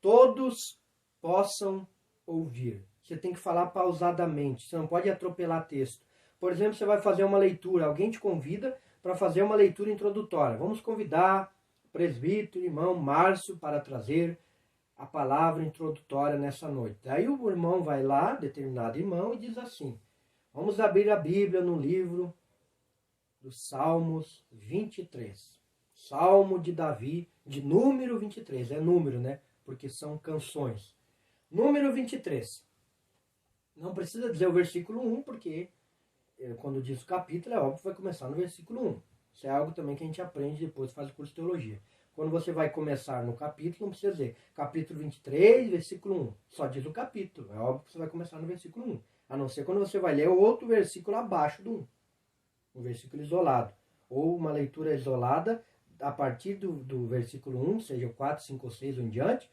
Todos possam ouvir. Você tem que falar pausadamente. Você não pode atropelar texto. Por exemplo, você vai fazer uma leitura. Alguém te convida para fazer uma leitura introdutória. Vamos convidar o presbítero, irmão Márcio, para trazer a palavra introdutória nessa noite. Aí o irmão vai lá, determinado irmão, e diz assim: vamos abrir a Bíblia no livro dos Salmos 23. Salmo de Davi, de número 23. É número, né? Porque são canções. Número 23. Não precisa dizer o versículo 1, porque quando diz o capítulo, é óbvio que vai começar no versículo 1. Isso é algo também que a gente aprende depois, faz o curso de teologia. Quando você vai começar no capítulo, não precisa dizer capítulo 23, versículo 1. Só diz o capítulo. É óbvio que você vai começar no versículo 1. A não ser quando você vai ler outro versículo abaixo do 1. Um versículo isolado. Ou uma leitura isolada a partir do versículo 1, seja o 4, 5 ou 6 ou em diante,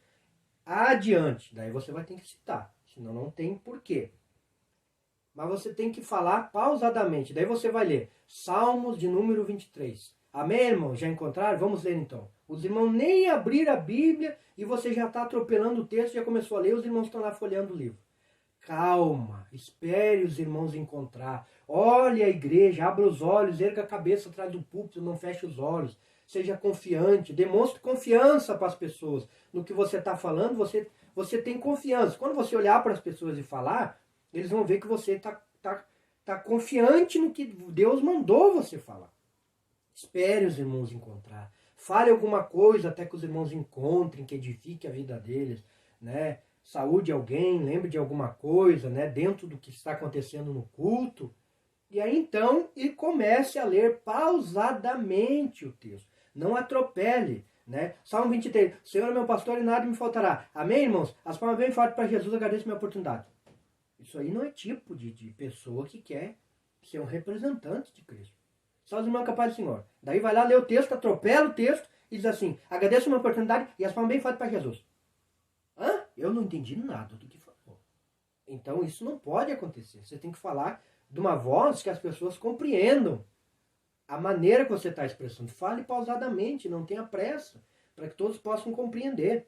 adiante. Daí você vai ter que citar. Senão não tem porquê. Mas você tem que falar pausadamente. Daí você vai ler Salmos de número 23. Amém, irmão? Já encontraram? Vamos ler então. Os irmãos nem abriram a Bíblia e você já está atropelando o texto, já começou a ler, os irmãos estão lá folheando o livro. Calma, espere os irmãos encontrar. Olhe a igreja, abra os olhos, erga a cabeça atrás do púlpito, não feche os olhos. Seja confiante, demonstre confiança para as pessoas. No que você está falando, você tem confiança. Quando você olhar para as pessoas e falar, Eles vão ver que você tá confiante no que Deus mandou você falar. Espere os irmãos encontrar. Fale alguma coisa até que os irmãos encontrem, que edifique a vida deles, né? Saúde alguém, lembre de alguma coisa, né? Dentro do que está acontecendo no culto. E aí então, e comece a ler pausadamente o texto. Não atropele, né? Salmo 23. Senhor é meu pastor e nada me faltará. Amém, irmãos? As palmas bem fortes para Jesus, agradeço a minha oportunidade. Isso aí não é tipo de pessoa que quer ser um representante de Cristo. Só os irmãos capazes do Senhor. Daí vai lá, lê o texto, atropela o texto e diz assim, agradeço a minha oportunidade e as palmas bem fortes para Jesus. Hã? Eu não entendi nada do que falou. Então isso não pode acontecer. Você tem que falar de uma voz que as pessoas compreendam a maneira que você está expressando. Fale pausadamente, não tenha pressa, para que todos possam compreender.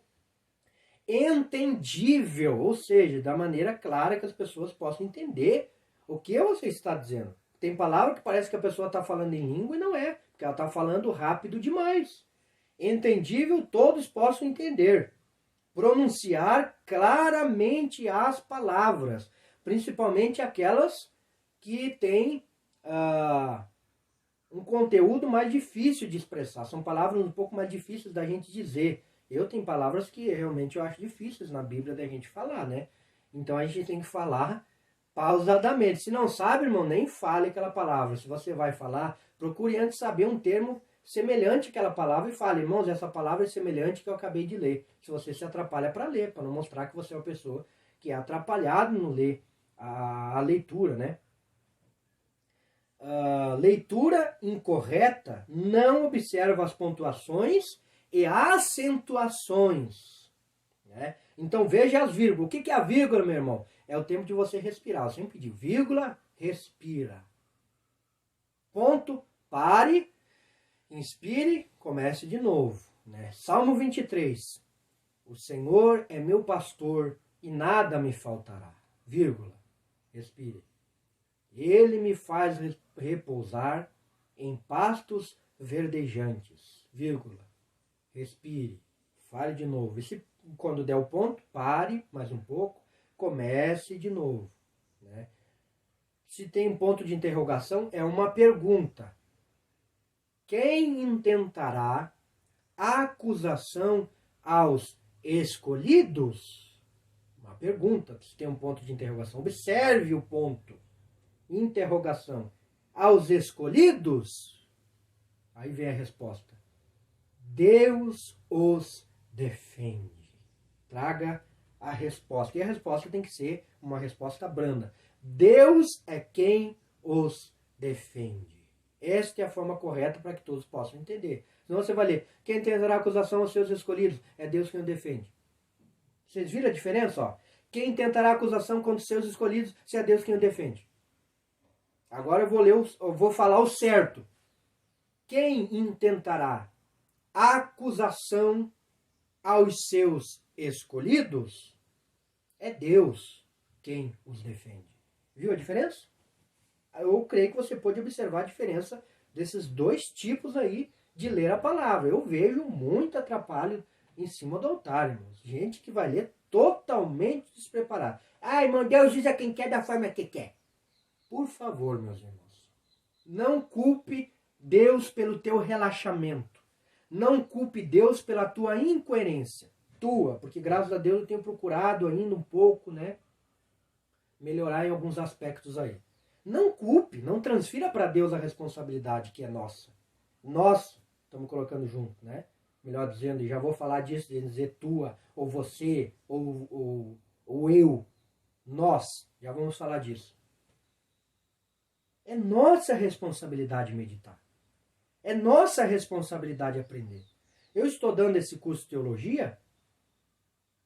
Entendível, ou seja, da maneira clara que as pessoas possam entender o que você está dizendo. Tem palavra que parece que a pessoa está falando em língua e não é, porque ela está falando rápido demais. Entendível, todos possam entender. Pronunciar claramente as palavras, principalmente aquelas que têm um conteúdo mais difícil de expressar. São palavras um pouco mais difíceis da gente dizer. Eu tenho palavras que realmente eu acho difíceis na Bíblia da gente falar, né? Então a gente tem que falar pausadamente. Se não sabe, irmão, nem fale aquela palavra. Se você vai falar, procure antes saber um termo semelhante àquela palavra e fale, irmãos, essa palavra é semelhante que eu acabei de ler. Se você se atrapalha para ler, para não mostrar que você é uma pessoa que é atrapalhado no ler a leitura, né? Leitura incorreta não observa as pontuações e acentuações, né? Então veja as vírgulas. O que é a vírgula, meu irmão? É o tempo de você respirar. Eu sempre digo, vírgula, respira. Ponto, pare, inspire, comece de novo, né? Salmo 23. O Senhor é meu pastor e nada me faltará. Vírgula, respire. Ele me faz repousar em pastos verdejantes. Vírgula. Respire. Fale de novo. E se quando der o ponto, pare mais um pouco. Comece de novo. Né? Se tem um ponto de interrogação, é uma pergunta. Quem intentará acusação aos escolhidos? Uma pergunta. Se tem um ponto de interrogação, observe o ponto. Interrogação. Aos escolhidos? Aí vem a resposta. Deus os defende. Traga a resposta. E a resposta tem que ser uma resposta branda. Deus é quem os defende. Esta é a forma correta para que todos possam entender. Senão você vai ler, quem tentará acusação aos seus escolhidos? É Deus quem os defende. Vocês viram a diferença? Ó? Quem tentará acusação contra os seus escolhidos, se é Deus quem os defende. Agora eu vou falar o certo. Quem intentará acusação aos seus escolhidos, é Deus quem os defende. Viu a diferença? Eu creio que você pode observar a diferença desses dois tipos aí de ler a palavra. Eu vejo muito atrapalho em cima do altar, irmãos. Gente que vai ler totalmente despreparado. Ah, irmão, Deus usa quem quer da forma que quer. Por favor, meus irmãos, não culpe Deus pelo teu relaxamento. Não culpe Deus pela tua incoerência. Porque graças a Deus eu tenho procurado ainda um pouco, né, melhorar em alguns aspectos aí. Não culpe, não transfira para Deus a responsabilidade que é nossa. Nós estamos colocando junto, né? Melhor dizendo, e já vou falar disso, de dizer tua, ou você, ou eu. Nós, já vamos falar disso. É nossa responsabilidade meditar. É nossa responsabilidade aprender. Eu estou dando esse curso de teologia,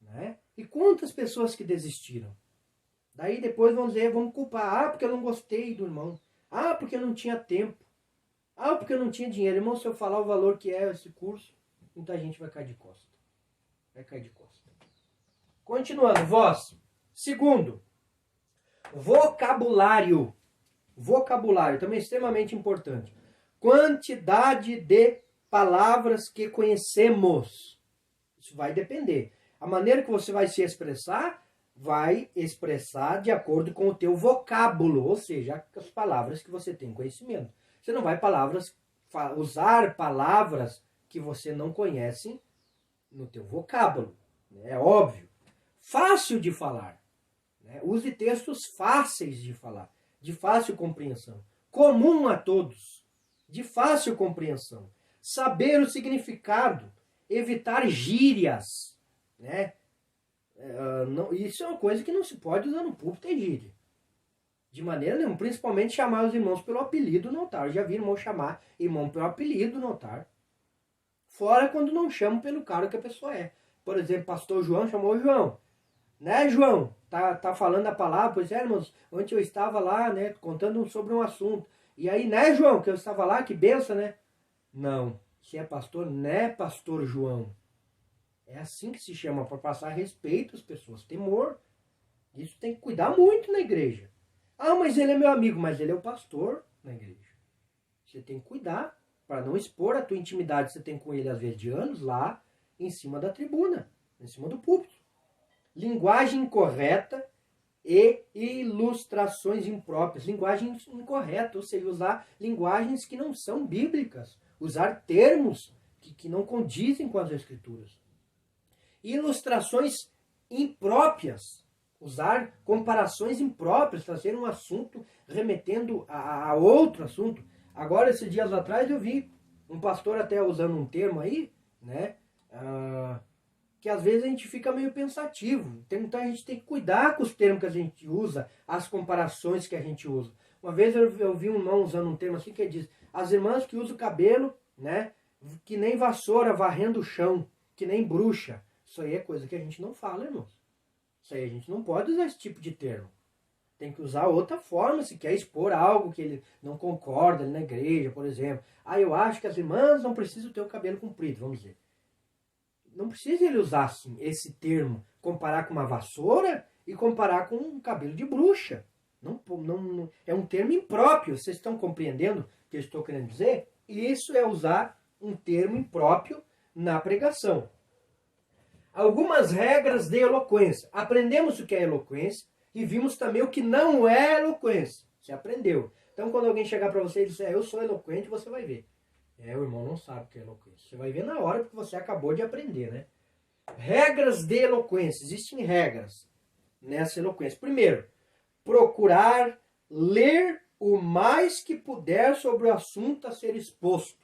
né? E quantas pessoas que desistiram? Daí depois vão dizer, vamos culpar. Ah, porque eu não gostei do irmão. Ah, porque eu não tinha tempo. Ah, porque eu não tinha dinheiro. Irmão, se eu falar o valor que é esse curso, muita gente vai cair de costa. Vai cair de costa. Continuando, voz. Segundo, vocabulário. Vocabulário, também é extremamente importante. Quantidade de palavras que conhecemos. Isso vai depender. A maneira que você vai se expressar vai expressar de acordo com o teu vocábulo, ou seja, as palavras que você tem conhecimento. Você não vai usar palavras que você não conhece no teu vocábulo. Né? É óbvio. Fácil de falar. Né? Use textos fáceis de falar, de fácil compreensão. Comum a todos, de fácil compreensão. Saber o significado, evitar gírias. Né? Isso é uma coisa que não se pode usar no púlpito, é gíria. De maneira nenhuma, principalmente chamar os irmãos pelo apelido no altar. Eu já vi irmão chamar irmão pelo apelido no altar. Fora quando não chamam pelo cargo que a pessoa é. Por exemplo, pastor João chamou João. Né, João? Tá falando a palavra, pois é, irmãos, ontem eu estava lá, né, contando sobre um assunto. E aí, né, João, que eu estava lá, que benção, né? Não, se é pastor, né, pastor João. É assim que se chama, para passar respeito às pessoas, temor. Isso tem que cuidar muito na igreja. Ah, mas ele é meu amigo, mas ele é o pastor na igreja. Você tem que cuidar para não expor a tua intimidade que você tem com ele, às vezes, de anos, lá em cima da tribuna, em cima do púlpito. Linguagem incorreta e ilustrações impróprias. Linguagem incorreta, ou seja, usar linguagens que não são bíblicas. Usar termos que não condizem com as escrituras. Ilustrações impróprias. Usar comparações impróprias, trazer um assunto remetendo a outro assunto. Agora, esses dias atrás, eu vi um pastor até usando um termo aí, né? Que às vezes a gente fica meio pensativo. Então a gente tem que cuidar com os termos que a gente usa, as comparações que a gente usa. Uma vez eu vi um irmão usando um termo assim que diz: as irmãs que usam o cabelo, né? Que nem vassoura varrendo o chão, que nem bruxa. Isso aí é coisa que a gente não fala, irmãos. Isso aí a gente não pode usar esse tipo de termo. Tem que usar outra forma se quer expor algo que ele não concorda ali na igreja, por exemplo. Ah, eu acho que as irmãs não precisam ter o cabelo comprido, vamos dizer. Não precisa ele usar assim, esse termo, comparar com uma vassoura e comparar com um cabelo de bruxa. Não, é um termo impróprio. Vocês estão compreendendo o que eu estou querendo dizer? Isso é usar um termo impróprio na pregação. Algumas regras de eloquência. Aprendemos o que é eloquência e vimos também o que não é eloquência. Você aprendeu. Então, quando alguém chegar para você e disser, eu sou eloquente, você vai ver. O irmão não sabe o que é eloquência. Você vai ver na hora porque você acabou de aprender, né? Regras de eloquência. Existem regras nessa eloquência. Primeiro, procurar ler o mais que puder sobre o assunto a ser exposto.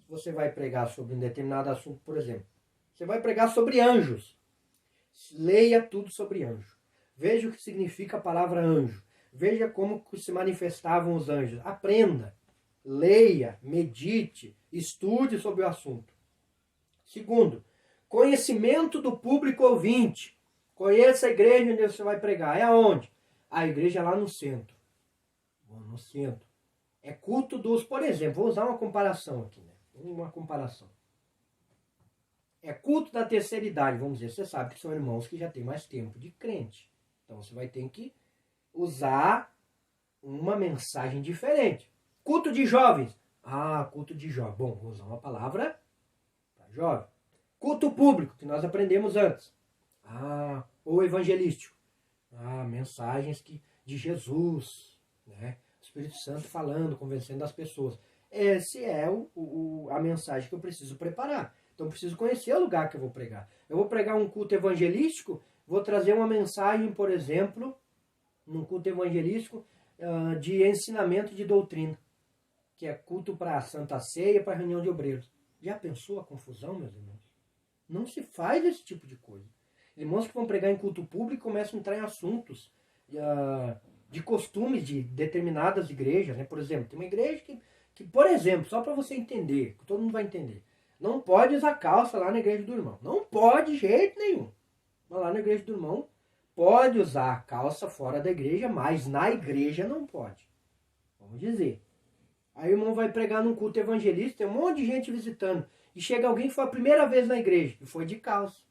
Você vai pregar sobre um determinado assunto, por exemplo. Você vai pregar sobre anjos. Leia tudo sobre anjo. Veja o que significa a palavra anjo. Veja como se manifestavam os anjos. Aprenda. Leia, medite, estude sobre o assunto. Segundo, conhecimento do público ouvinte. Conheça a igreja onde você vai pregar. É aonde? A igreja é lá no centro. No centro. É culto dos, por exemplo, vou usar uma comparação aqui, né? Uma comparação. É culto da terceira idade, vamos dizer. Você sabe que são irmãos que já têm mais tempo de crente. Então você vai ter que usar uma mensagem diferente. Culto de jovens. Ah, culto de jovens. Bom, vou usar uma palavra para jovem. Culto público, que nós aprendemos antes. Ah, ou evangelístico. Ah, mensagens de Jesus, né? O Espírito Santo falando, convencendo as pessoas. Essa é a mensagem que eu preciso preparar. Então eu preciso conhecer o lugar que eu vou pregar. Eu vou pregar um culto evangelístico, vou trazer uma mensagem, por exemplo, num culto evangelístico de ensinamento de doutrina, que é culto para a Santa Ceia, para a reunião de obreiros. Já pensou a confusão, meus irmãos? Não se faz esse tipo de coisa. Irmãos que vão pregar em culto público começam a entrar em assuntos de costumes de determinadas igrejas, né? Por exemplo, tem uma igreja que, por exemplo, só para você entender, que todo mundo vai entender, não pode usar calça lá na igreja do irmão. Não pode de jeito nenhum. Mas lá na igreja do irmão pode usar a calça fora da igreja, mas na igreja não pode. Vamos dizer. Aí o irmão vai pregar num culto evangelista, tem um monte de gente visitando. E chega alguém que foi a primeira vez na igreja, e foi de calça.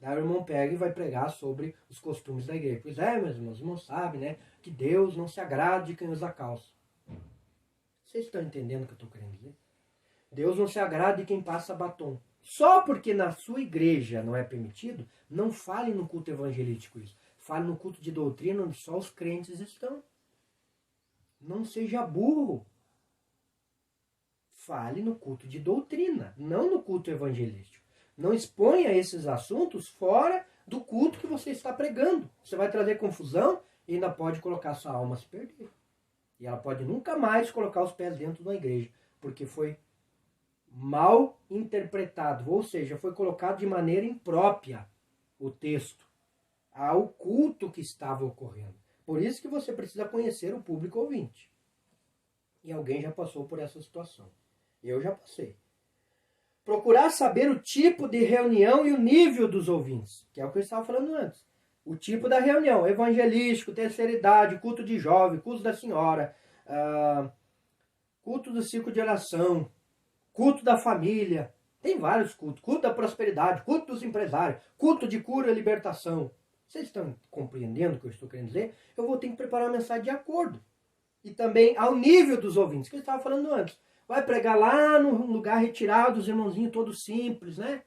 Daí o irmão pega e vai pregar sobre os costumes da igreja. Pois é, meus irmãos, os irmãos sabem, né? Que Deus não se agrada de quem usa calça. Vocês estão entendendo o que eu estou querendo dizer? Deus não se agrada de quem passa batom. Só porque na sua igreja não é permitido, não fale no culto evangelístico isso. Fale no culto de doutrina onde só os crentes estão. Não seja burro. Fale no culto de doutrina, não no culto evangelístico. Não exponha esses assuntos fora do culto que você está pregando. Você vai trazer confusão e ainda pode colocar sua alma a se perder. E ela pode nunca mais colocar os pés dentro da igreja, porque foi mal interpretado, ou seja, foi colocado de maneira imprópria o texto ao culto que estava ocorrendo. Por isso que você precisa conhecer o público ouvinte. E alguém já passou por essa situação. Eu já passei. Procurar saber o tipo de reunião e o nível dos ouvintes, que é o que eu estava falando antes. O tipo da reunião, evangelístico, terceira idade, culto de jovem, culto da senhora, culto do círculo de oração, culto da família, tem vários cultos, culto da prosperidade, culto dos empresários, culto de cura e libertação. Vocês estão compreendendo o que eu estou querendo dizer? Eu vou ter que preparar uma mensagem de acordo. E também ao nível dos ouvintes, que eu estava falando antes. Vai pregar lá num lugar retirado, os irmãozinhos todos simples, né?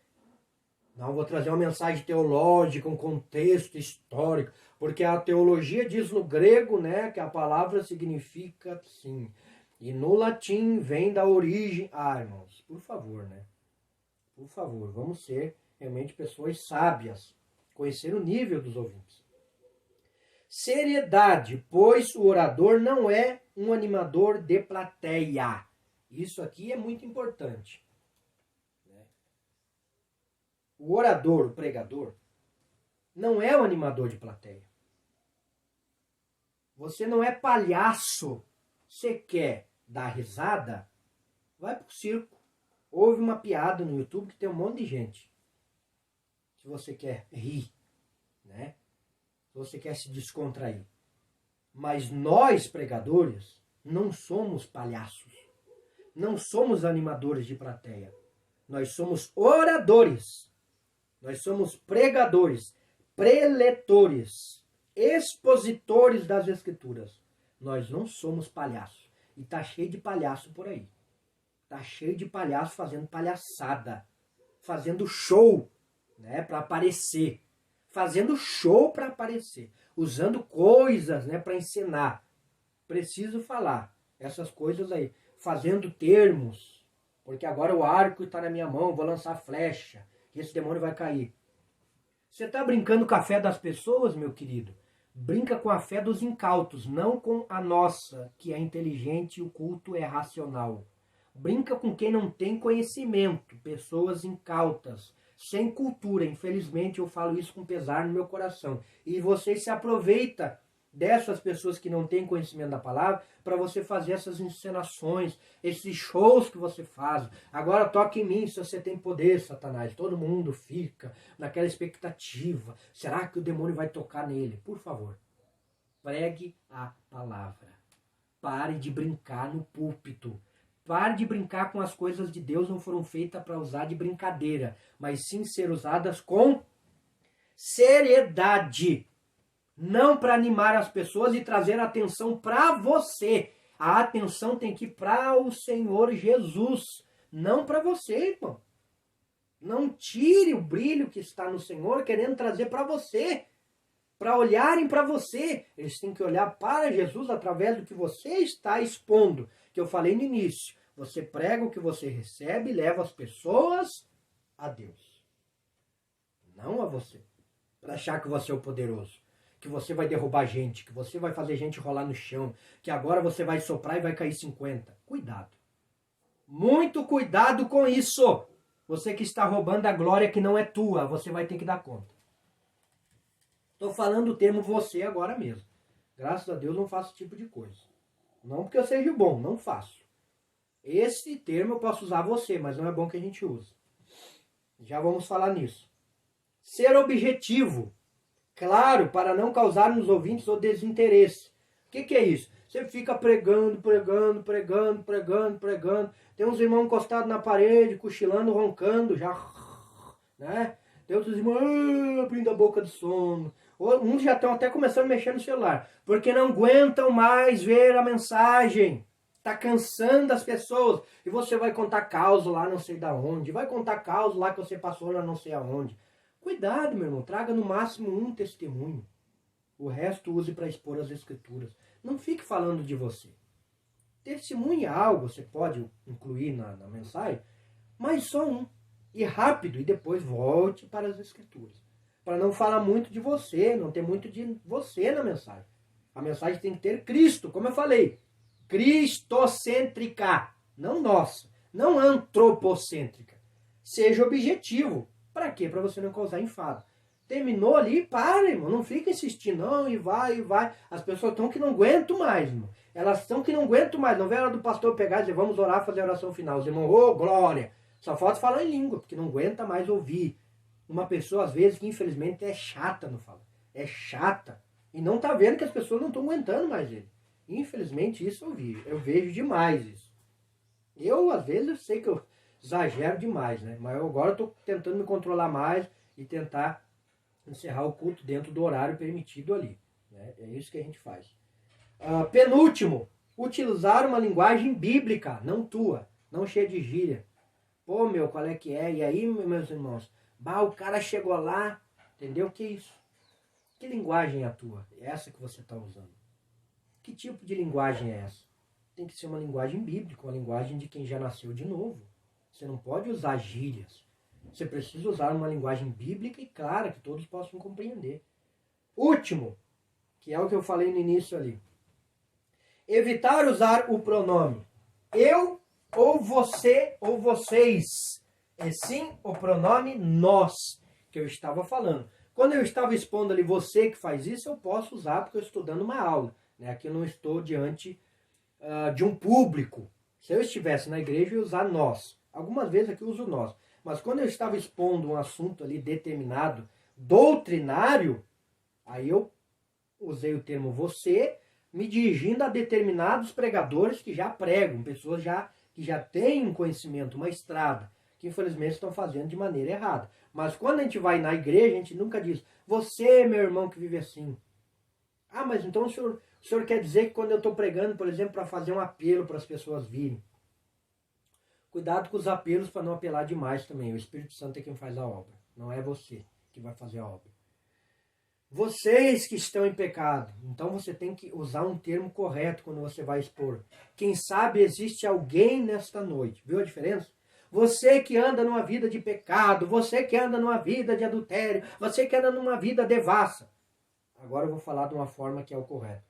Não, vou trazer uma mensagem teológica, um contexto histórico, porque a teologia diz no grego, né, que a palavra significa sim. E no latim vem da origem. Ah, irmãos, por favor, né? Por favor, vamos ser realmente pessoas sábias. Conhecer o nível dos ouvintes. Seriedade, pois o orador não é um animador de plateia. Isso aqui é muito importante. O orador, o pregador, não é um animador de plateia. Você não é palhaço. Você quer dar risada? Vai pro circo. Houve uma piada no YouTube que tem um monte de gente. Se você quer rir, né? Se você quer se descontrair. Mas nós, pregadores, não somos palhaços. Não somos animadores de plateia. Nós somos oradores. Nós somos pregadores, preletores, expositores das Escrituras. Nós não somos palhaços. E tá cheio de palhaço por aí. Tá cheio de palhaço fazendo palhaçada. Fazendo show, né, para aparecer. Fazendo show para aparecer. Usando coisas, né, para ensinar. Preciso falar essas coisas aí. Fazendo termos. Porque agora o arco está na minha mão, vou lançar flecha. E esse demônio vai cair. Você está brincando com a fé das pessoas, meu querido? Brinca com a fé dos incautos, não com a nossa, que é inteligente e o culto é racional. Brinca com quem não tem conhecimento, pessoas incautas, sem cultura. Infelizmente eu falo isso com pesar no meu coração. E você se aproveita dessas pessoas que não têm conhecimento da palavra para você fazer essas encenações, esses shows que você faz. Agora toque em mim se você tem poder, Satanás. Todo mundo fica naquela expectativa. Será que o demônio vai tocar nele? Por favor, pregue a palavra. Pare de brincar no púlpito. Pare de brincar com as coisas de Deus, não foram feitas para usar de brincadeira, mas sim ser usadas com seriedade. Não para animar as pessoas e trazer atenção para você. A atenção tem que ir para o Senhor Jesus, não para você, irmão. Não tire o brilho que está no Senhor querendo trazer para você. Para olharem para você. Eles têm que olhar para Jesus através do que você está expondo. Que eu falei no início. Você prega o que você recebe e leva as pessoas a Deus. Não a você. Para achar que você é o poderoso. Que você vai derrubar gente. Que você vai fazer gente rolar no chão. Que agora você vai soprar e vai cair 50. Cuidado. Muito cuidado com isso. Você que está roubando a glória que não é tua. Você vai ter que dar conta. Estou falando o termo você agora mesmo. Graças a Deus não faço esse tipo de coisa. Não porque eu seja bom, não faço. Esse termo eu posso usar você, mas não é bom que a gente use. Já vamos falar nisso. Ser objetivo. Claro, para não causar nos ouvintes o desinteresse. O que é isso? Você fica pregando. Tem uns irmãos encostados na parede, cochilando, roncando, já, né? Tem outros irmãos abrindo a boca de sono. Uns já estão até começando a mexer no celular, porque não aguentam mais ver a mensagem. está cansando as pessoas. E você vai contar causa lá não sei da onde, vai contar causa lá que você passou lá não sei aonde. Cuidado, meu irmão, traga no máximo um testemunho. O resto use para expor as escrituras. Não fique falando de você. Testemunhe algo, você pode incluir na mensagem, mas só um. E rápido, e depois volte para as escrituras. Para não falar muito de você, não ter muito de você na mensagem. A mensagem tem que ter Cristo, como eu falei. Cristocêntrica, não nossa, não antropocêntrica. Seja objetivo. Para quê? Para você não causar enfado. Terminou ali, para, irmão. Não fica insistindo, não, e vai, e vai. As pessoas estão que não aguentam mais, irmão. Elas estão que não aguentam mais. Não vê a hora do pastor pegar e dizer, vamos orar, fazer a oração final. Os irmãos, ô, glória. Só falta falar em língua, porque não aguenta mais ouvir. Uma pessoa, às vezes, que infelizmente é chata no falar. É chata. E não está vendo que as pessoas não estão aguentando mais ele. Infelizmente, isso eu vejo demais isso. Eu, às vezes, eu sei que eu exagero demais, né? Mas eu agora estou tentando me controlar mais e tentar encerrar o culto dentro do horário permitido ali. Né? É isso que a gente faz. Penúltimo, utilizar uma linguagem bíblica, não tua, não cheia de gíria. Pô, meu, qual é que é? E aí, meus irmãos? Bah, o cara chegou lá, entendeu? Que isso? Que linguagem é a tua? É essa que você está usando? Que tipo de linguagem é essa? Tem que ser uma linguagem bíblica, uma linguagem de quem já nasceu de novo. Você não pode usar gírias. Você precisa usar uma linguagem bíblica e clara, que todos possam compreender. Último, que é o que eu falei no início ali. Evitar usar o pronome eu, ou você, ou vocês. E sim o pronome nós, que eu estava falando. Quando eu estava expondo ali você que faz isso, eu posso usar porque eu estou dando uma aula. Né? Aqui eu não estou diante de um público. Se eu estivesse na igreja, eu ia usar nós. Algumas vezes aqui eu uso nós. Mas quando eu estava expondo um assunto ali determinado, doutrinário, aí eu usei o termo você, me dirigindo a determinados pregadores que já pregam, pessoas que já têm um conhecimento, uma estrada, que infelizmente estão fazendo de maneira errada. Mas quando a gente vai na igreja, a gente nunca diz, você, meu irmão, que vive assim. Ah, mas então o senhor quer dizer que quando eu estou pregando, por exemplo, para fazer um apelo para as pessoas virem. Cuidado com os apelos para não apelar demais também. O Espírito Santo é quem faz a obra. Não é você que vai fazer a obra. Vocês que estão em pecado. Então você tem que usar um termo correto quando você vai expor. Quem sabe existe alguém nesta noite. Viu a diferença? Você que anda numa vida de pecado. Você que anda numa vida de adultério. Você que anda numa vida devassa. Agora eu vou falar de uma forma que é o correto.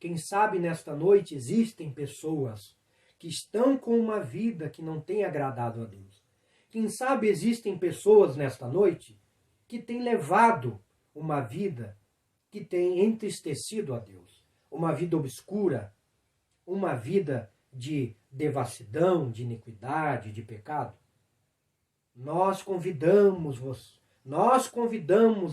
Quem sabe nesta noite existem pessoas que estão com uma vida que não tem agradado a Deus. Quem sabe existem pessoas nesta noite que têm levado uma vida que tem entristecido a Deus. Uma vida obscura, uma vida de devassidão, de iniquidade, de pecado. Nós convidamos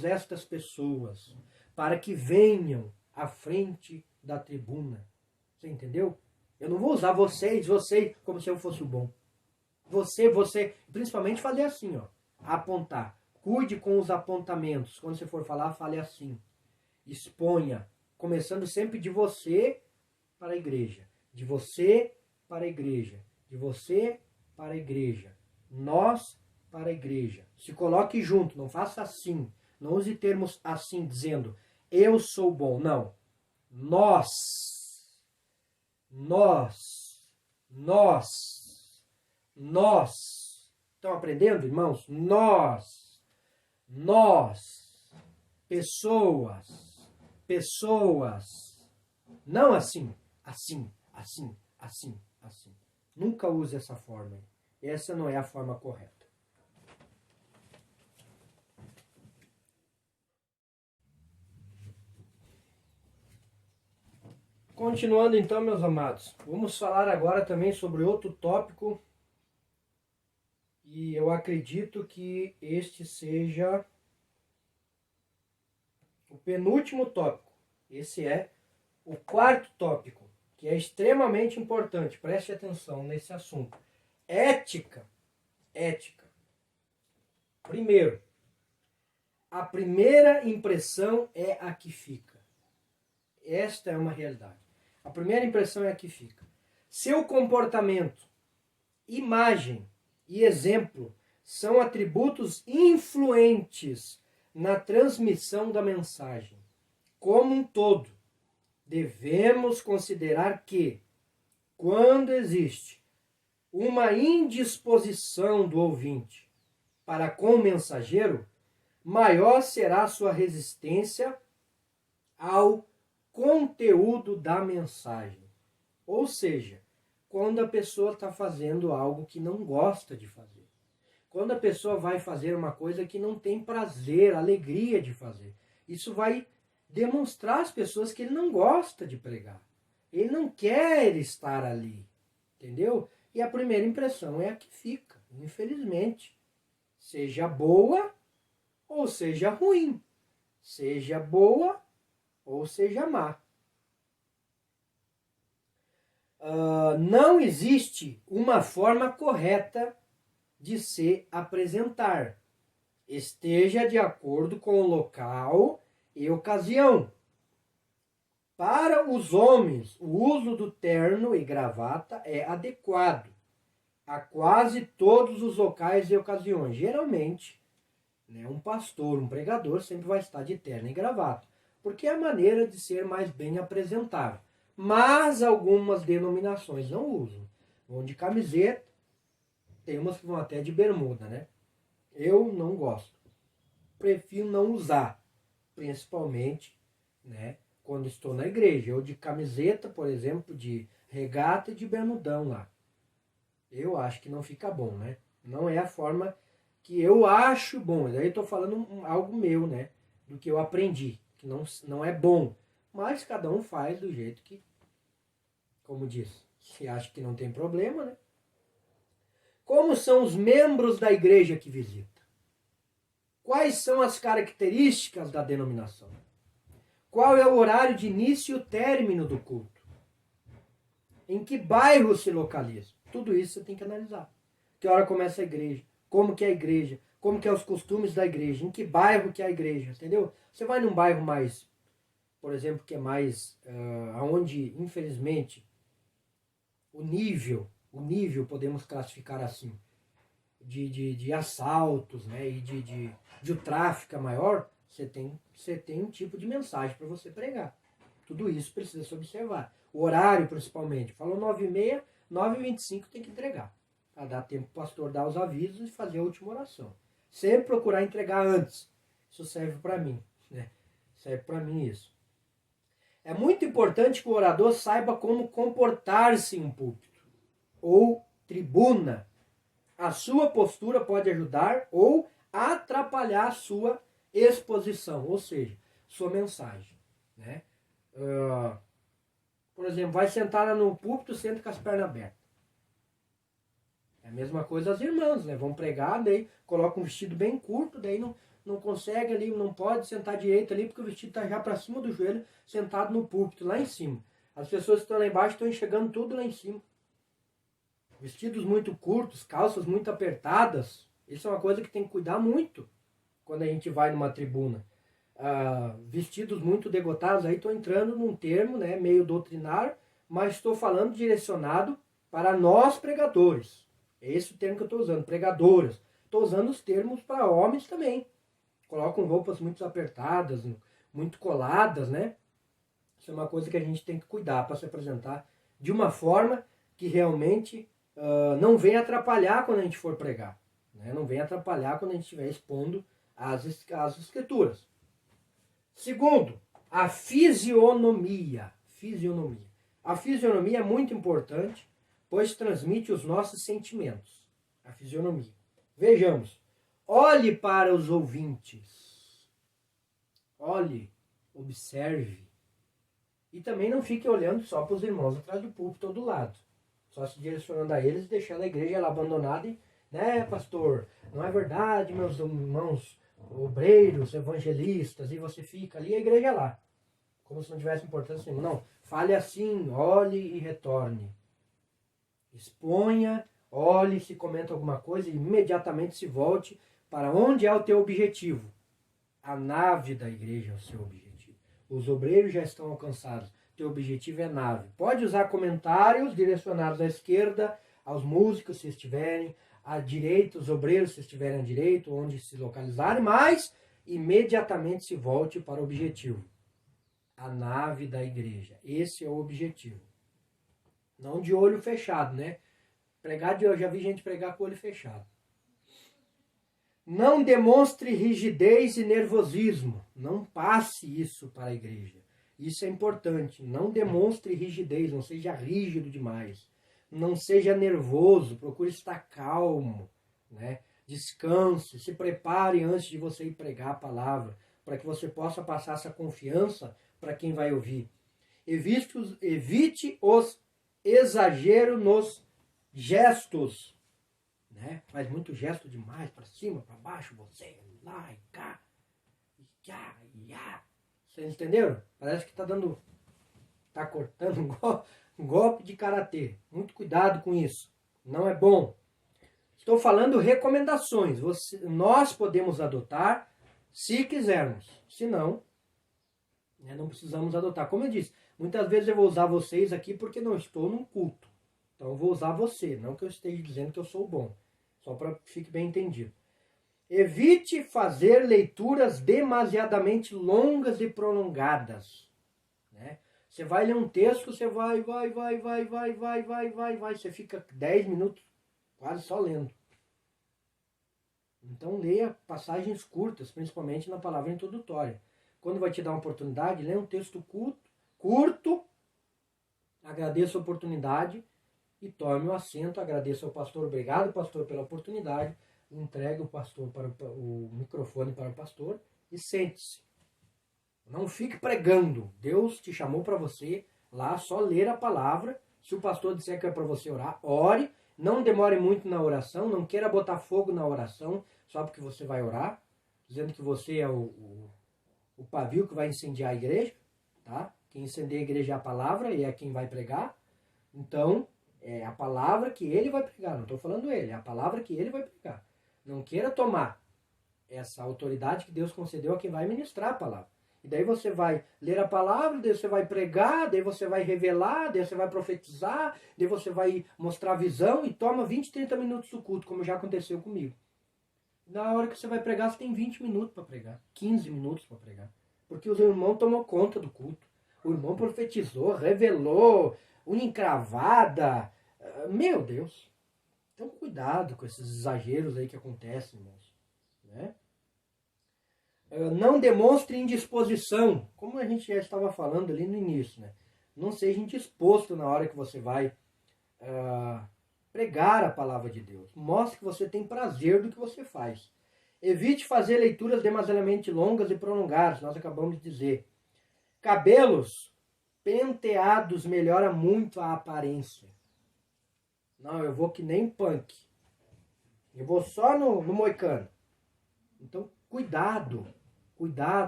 estas pessoas para que venham à frente da tribuna. Você entendeu? Eu não vou usar vocês, como se eu fosse o bom. Você, principalmente fazer assim, ó, apontar. Cuide com os apontamentos. Quando você for falar, fale assim. Exponha, começando sempre de você para a igreja. De você para a igreja. De você para a igreja. Nós para a igreja. Se coloque junto, não faça assim. Não use termos assim, dizendo, eu sou bom. Não. Nós. Estão aprendendo, irmãos? Nós. Pessoas. Não assim. Assim. Nunca use essa forma. Essa não é a forma correta. Continuando então, meus amados, vamos falar agora também sobre outro tópico e eu acredito que este seja o penúltimo tópico. Esse é o quarto tópico, que é extremamente importante. Preste atenção nesse assunto. Ética. Primeiro, a primeira impressão é a que fica. Esta é uma realidade. A primeira impressão é a que fica. Seu comportamento, imagem e exemplo são atributos influentes na transmissão da mensagem. Como um todo, devemos considerar que, quando existe uma indisposição do ouvinte para com o mensageiro, maior será sua resistência ao conteúdo da mensagem. Ou seja, quando a pessoa está fazendo algo que não gosta de fazer. Quando a pessoa vai fazer uma coisa que não tem prazer, alegria de fazer. Isso vai demonstrar às pessoas que ele não gosta de pregar. Ele não quer estar ali. Entendeu? E a primeira impressão é a que fica, infelizmente. Seja boa ou seja ruim. Seja boa ou seja má. Não existe uma forma correta de se apresentar. Esteja de acordo com o local e ocasião. Para os homens, o uso do terno e gravata é adequado a quase todos os locais e ocasiões. Geralmente, um pastor, um pregador sempre vai estar de terno e gravata, porque é a maneira de ser mais bem apresentável. Mas algumas denominações não usam. Vão de camiseta, tem umas que vão até de bermuda, né? Eu não gosto. Prefiro não usar, principalmente, quando estou na igreja. Eu de camiseta, por exemplo, de regata e de bermudão lá. Eu acho que não fica bom, né? Não é a forma que eu acho bom. Daí eu estou falando algo meu, né? Do que eu aprendi, que não é bom. Mas cada um faz do jeito que, como diz, se acha que não tem problema, né? Como são os membros da igreja que visita? Quais são as características da denominação? Qual é o horário de início e término do culto? Em que bairro se localiza? Tudo isso você tem que analisar. Que hora começa a igreja? Como que é a igreja? Como que é os costumes da igreja? Em que bairro que é a igreja? Entendeu? Você vai num bairro mais, por exemplo, que é mais, onde, infelizmente, o nível, podemos classificar assim, de assaltos, né, e de o tráfico é maior, você tem um tipo de mensagem para você pregar. Tudo isso precisa se observar. O horário, principalmente. Falou 9h30, 9h25 tem que entregar. Para dar tempo para o pastor dar os avisos e fazer a última oração. Sempre procurar entregar antes. Isso serve para mim. Né? Serve para mim isso. É muito importante que o orador saiba como comportar-se em um púlpito ou tribuna. A sua postura pode ajudar ou atrapalhar a sua exposição, ou seja, sua mensagem. Né? Por exemplo, vai sentar no púlpito, senta com as pernas abertas. É a mesma coisa as irmãs, né? Vão pregar, daí colocam um vestido bem curto, daí não consegue ali, não pode sentar direito ali, porque o vestido está já para cima do joelho, sentado no púlpito, lá em cima. As pessoas que estão lá embaixo estão enxergando tudo lá em cima. Vestidos muito curtos, calças muito apertadas, isso é uma coisa que tem que cuidar muito quando a gente vai numa tribuna. Vestidos muito degotados, aí estou entrando num termo, né, meio doutrinário, mas estou falando direcionado para nós pregadores. É esse o termo que eu estou usando, pregadoras. Estou usando os termos para homens também. Colocam roupas muito apertadas, muito coladas, né? Isso é uma coisa que a gente tem que cuidar para se apresentar de uma forma que realmente não venha atrapalhar quando a gente for pregar. Né? Não venha atrapalhar quando a gente estiver expondo as escrituras. Segundo, a fisionomia. A fisionomia é muito importante, pois transmite os nossos sentimentos. A fisionomia. Vejamos. Olhe para os ouvintes. Olhe, observe. E também não fique olhando só para os irmãos atrás do púlpito ou do lado. Só se direcionando a eles e deixando a igreja lá abandonada e, né, pastor, não é verdade, meus irmãos obreiros, evangelistas, e você fica ali e a igreja lá. Como se não tivesse importância nenhuma. Não, fale assim, olhe e retorne. Exponha, olhe, se comenta alguma coisa e imediatamente se volte para onde é o teu objetivo. A nave da igreja é o seu objetivo. Os obreiros já estão alcançados. teu objetivo é nave. Pode usar comentários direcionados à esquerda, aos músicos, se estiverem, à direita, os obreiros, se estiverem à direita, onde se localizarem, mas imediatamente se volte para o objetivo. A nave da igreja. Esse é o objetivo. Não de olho fechado, né? Eu já vi gente pregar com o olho fechado. Não demonstre rigidez e nervosismo. Não passe isso para a igreja. Isso é importante. Não demonstre rigidez, não seja rígido demais. Não seja nervoso, procure estar calmo, né? Descanse, se prepare antes de você ir pregar a palavra, para que você possa passar essa confiança para quem vai ouvir. Evite os exageros nos gestos, né? Faz muito gesto demais, para cima, para baixo, você, lá e cá, e cá, e á. Vocês entenderam? Parece que tá cortando um golpe de karatê. Muito cuidado com isso. Não é bom. Estou falando recomendações. Nós podemos adotar se quisermos. Se não, não precisamos adotar. Como eu disse, muitas vezes eu vou usar vocês aqui porque não estou num culto. Então eu vou usar você, não que eu esteja dizendo que eu sou bom. Só para que fique bem entendido. Evite fazer leituras demasiadamente longas e prolongadas. Né? Você vai ler um texto, você vai. Você fica 10 minutos quase só lendo. Então leia passagens curtas, principalmente na palavra introdutória. Quando vai te dar uma oportunidade, leia um texto curto, agradeça a oportunidade e tome o assento, agradeça ao pastor, obrigado pastor pela oportunidade, entregue o microfone para o pastor e sente-se. Não fique pregando. Deus te chamou para você lá só ler a palavra. Se o pastor disser que é para você orar, ore. Não demore muito na oração. Não queira botar fogo na oração só porque você vai orar, dizendo que você é o pavio que vai incendiar a igreja. Tá? Quem incendeia a igreja é a palavra e é quem vai pregar. Então, é a palavra que ele vai pregar. Não estou falando ele, é a palavra que ele vai pregar. Não queira tomar essa autoridade que Deus concedeu a quem vai ministrar a palavra. E daí você vai ler a palavra, daí você vai pregar, daí você vai revelar, daí você vai profetizar, daí você vai mostrar a visão e toma 20, 30 minutos do culto, como já aconteceu comigo. Na hora que você vai pregar, você tem 20 minutos para pregar, 15 minutos para pregar. Porque o irmão tomou conta do culto. O irmão profetizou, revelou, unha encravada. Meu Deus. Então cuidado com esses exageros aí que acontecem, irmãos. Né? Não demonstre indisposição, como a gente já estava falando ali no início, né? Não seja indisposto na hora que você vai pregar a palavra de Deus. Mostre que você tem prazer do que você faz. Evite fazer leituras demasiadamente longas e prolongadas, nós acabamos de dizer. Cabelos penteados melhora muito a aparência. Não, eu vou que nem punk. Eu vou só no moicano. Então, cuidado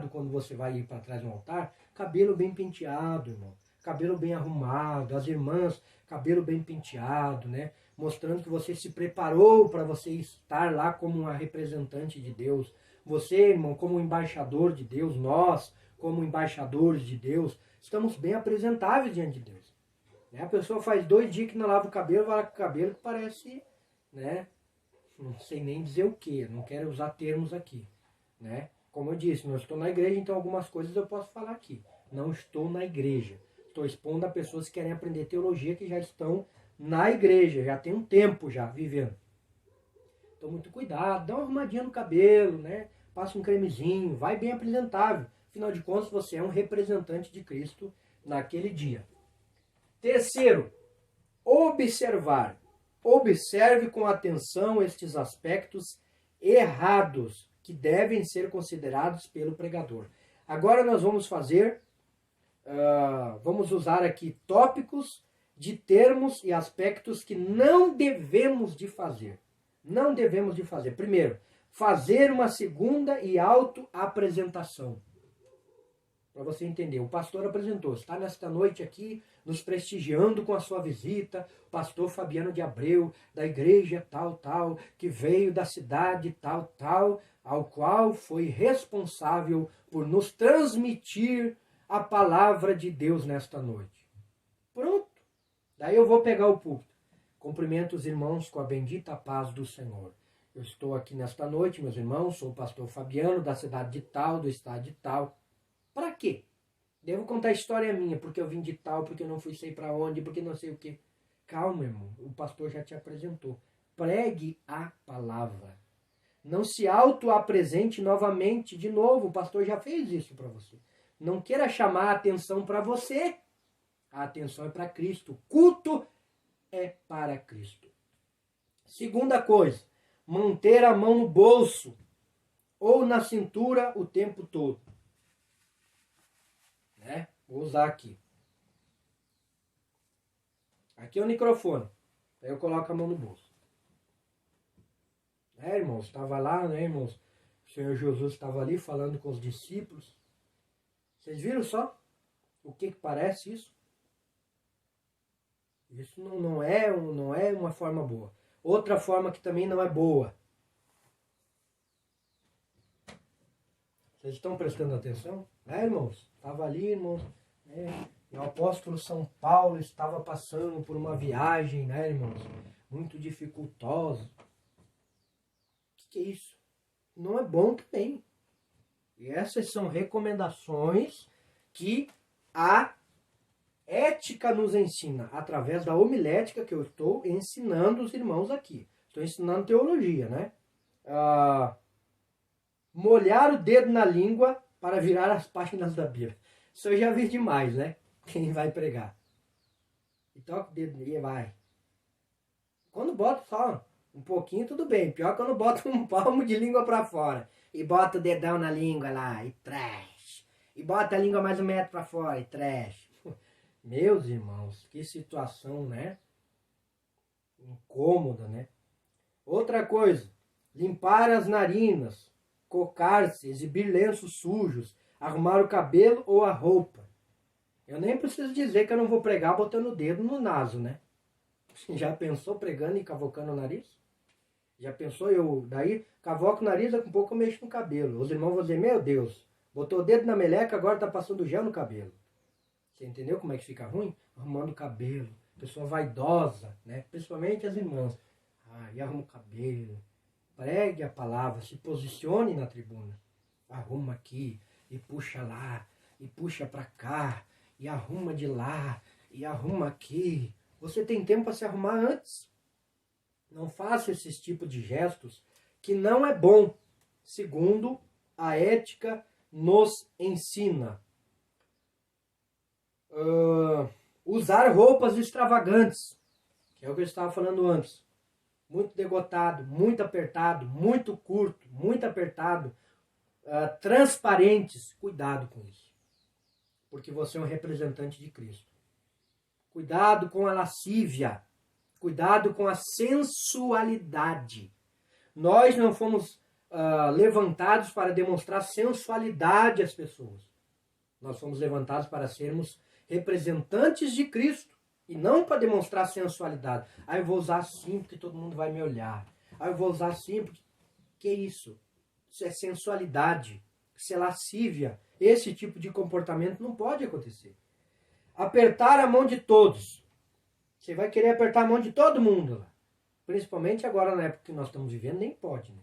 quando você vai ir para trás do altar, cabelo bem penteado, irmão. Cabelo bem arrumado, as irmãs, cabelo bem penteado, né? Mostrando que você se preparou para você estar lá como uma representante de Deus. Você, irmão, como embaixador de Deus, nós, como embaixadores de Deus, estamos bem apresentáveis diante de Deus. Né? A pessoa faz 2 dias que não lava o cabelo, vai lá com o cabelo que parece, né? Não sei nem dizer o que, não quero usar termos aqui, né? Como eu disse, não estou na igreja, então algumas coisas eu posso falar aqui. Não estou na igreja. Estou expondo a pessoas que querem aprender teologia, que já estão na igreja, já tem um tempo já vivendo. Então muito cuidado, dá uma arrumadinha no cabelo, né? Passa um cremezinho, vai bem apresentável. Afinal de contas, você é um representante de Cristo naquele dia. Terceiro, observar. Observe com atenção estes aspectos errados que devem ser considerados pelo pregador. Agora nós vamos vamos usar aqui tópicos de termos e aspectos que não devemos de fazer. Não devemos de fazer. Primeiro, fazer uma segunda e auto-apresentação. Para você entender, o pastor apresentou, está nesta noite aqui nos prestigiando com a sua visita, o pastor Fabiano de Abreu, da igreja tal, que veio da cidade tal, ao qual foi responsável por nos transmitir a palavra de Deus nesta noite. Pronto. Daí eu vou pegar o púlpito. Cumprimento os irmãos com a bendita paz do Senhor. Eu estou aqui nesta noite, meus irmãos, sou o pastor Fabiano, da cidade de tal, do estado de tal. Para quê? Devo contar a história minha, porque eu vim de tal, porque eu não fui sei para onde, porque não sei o quê. Calma, irmão, o pastor já te apresentou. Pregue a palavra. Não se auto-apresente novamente, de novo, o pastor já fez isso para você. Não queira chamar a atenção para você. A atenção é para Cristo. O culto é para Cristo. Segunda coisa, manter a mão no bolso ou na cintura o tempo todo. Né? Vou usar aqui. Aqui é o microfone. Aí eu coloco a mão no bolso. Irmãos, estava lá, né, irmãos? O Senhor Jesus estava ali falando com os discípulos. Vocês viram só o que parece isso? Isso não é uma forma boa. Outra forma que também não é boa. Vocês estão prestando atenção? Irmãos? Estava ali, irmãos. E o apóstolo São Paulo estava passando por uma viagem, né, irmãos? Muito dificultosa. O que é isso? Não é bom também. E essas são recomendações que a ética nos ensina, através da homilética que eu estou ensinando os irmãos aqui. Estou ensinando teologia, né? Molhar o dedo na língua para virar as páginas da Bíblia. Isso eu já vi demais, né? Quem vai pregar. E toca o dedo e vai. Quando bota só um pouquinho, tudo bem. Pior quando bota um palmo de língua para fora. E bota o dedão na língua lá e trash. E bota a língua mais um metro para fora e trash. Meus irmãos, que situação, né? Incômoda, né? Outra coisa, limpar as narinas, cocar-se, exibir lenços sujos, arrumar o cabelo ou a roupa. Eu nem preciso dizer que eu não vou pregar botando o dedo no naso, né? Já pensou pregando e cavocando o nariz? Já pensou eu, daí, cavoco o nariz, daqui a pouco eu mexo no cabelo. Os irmãos vão dizer, meu Deus, botou o dedo na meleca, agora tá passando gel no cabelo. Você entendeu como é que fica ruim? Arrumando o cabelo. Pessoa vaidosa, né? Principalmente as irmãs. E arruma o cabelo. Pregue a palavra, se posicione na tribuna. Arruma aqui, e puxa lá, e puxa para cá, e arruma de lá, e arruma aqui. Você tem tempo para se arrumar antes. Não faça esses tipos de gestos que não é bom, segundo a ética nos ensina. Usar roupas extravagantes, que é o que eu estava falando antes. Muito degotado, muito apertado, muito curto, muito apertado, transparentes. Cuidado com isso, porque você é um representante de Cristo. Cuidado com a lascívia, cuidado com a sensualidade. Nós não fomos levantados para demonstrar sensualidade às pessoas. Nós fomos levantados para sermos representantes de Cristo e não para demonstrar sensualidade. Eu vou usar assim porque todo mundo vai me olhar. Eu vou usar assim porque... Que isso? Isso é sensualidade, isso é lascívia. Esse tipo de comportamento não pode acontecer. Apertar a mão de todos. Você vai querer apertar a mão de todo mundo lá. Principalmente agora na época que nós estamos vivendo, nem pode, né?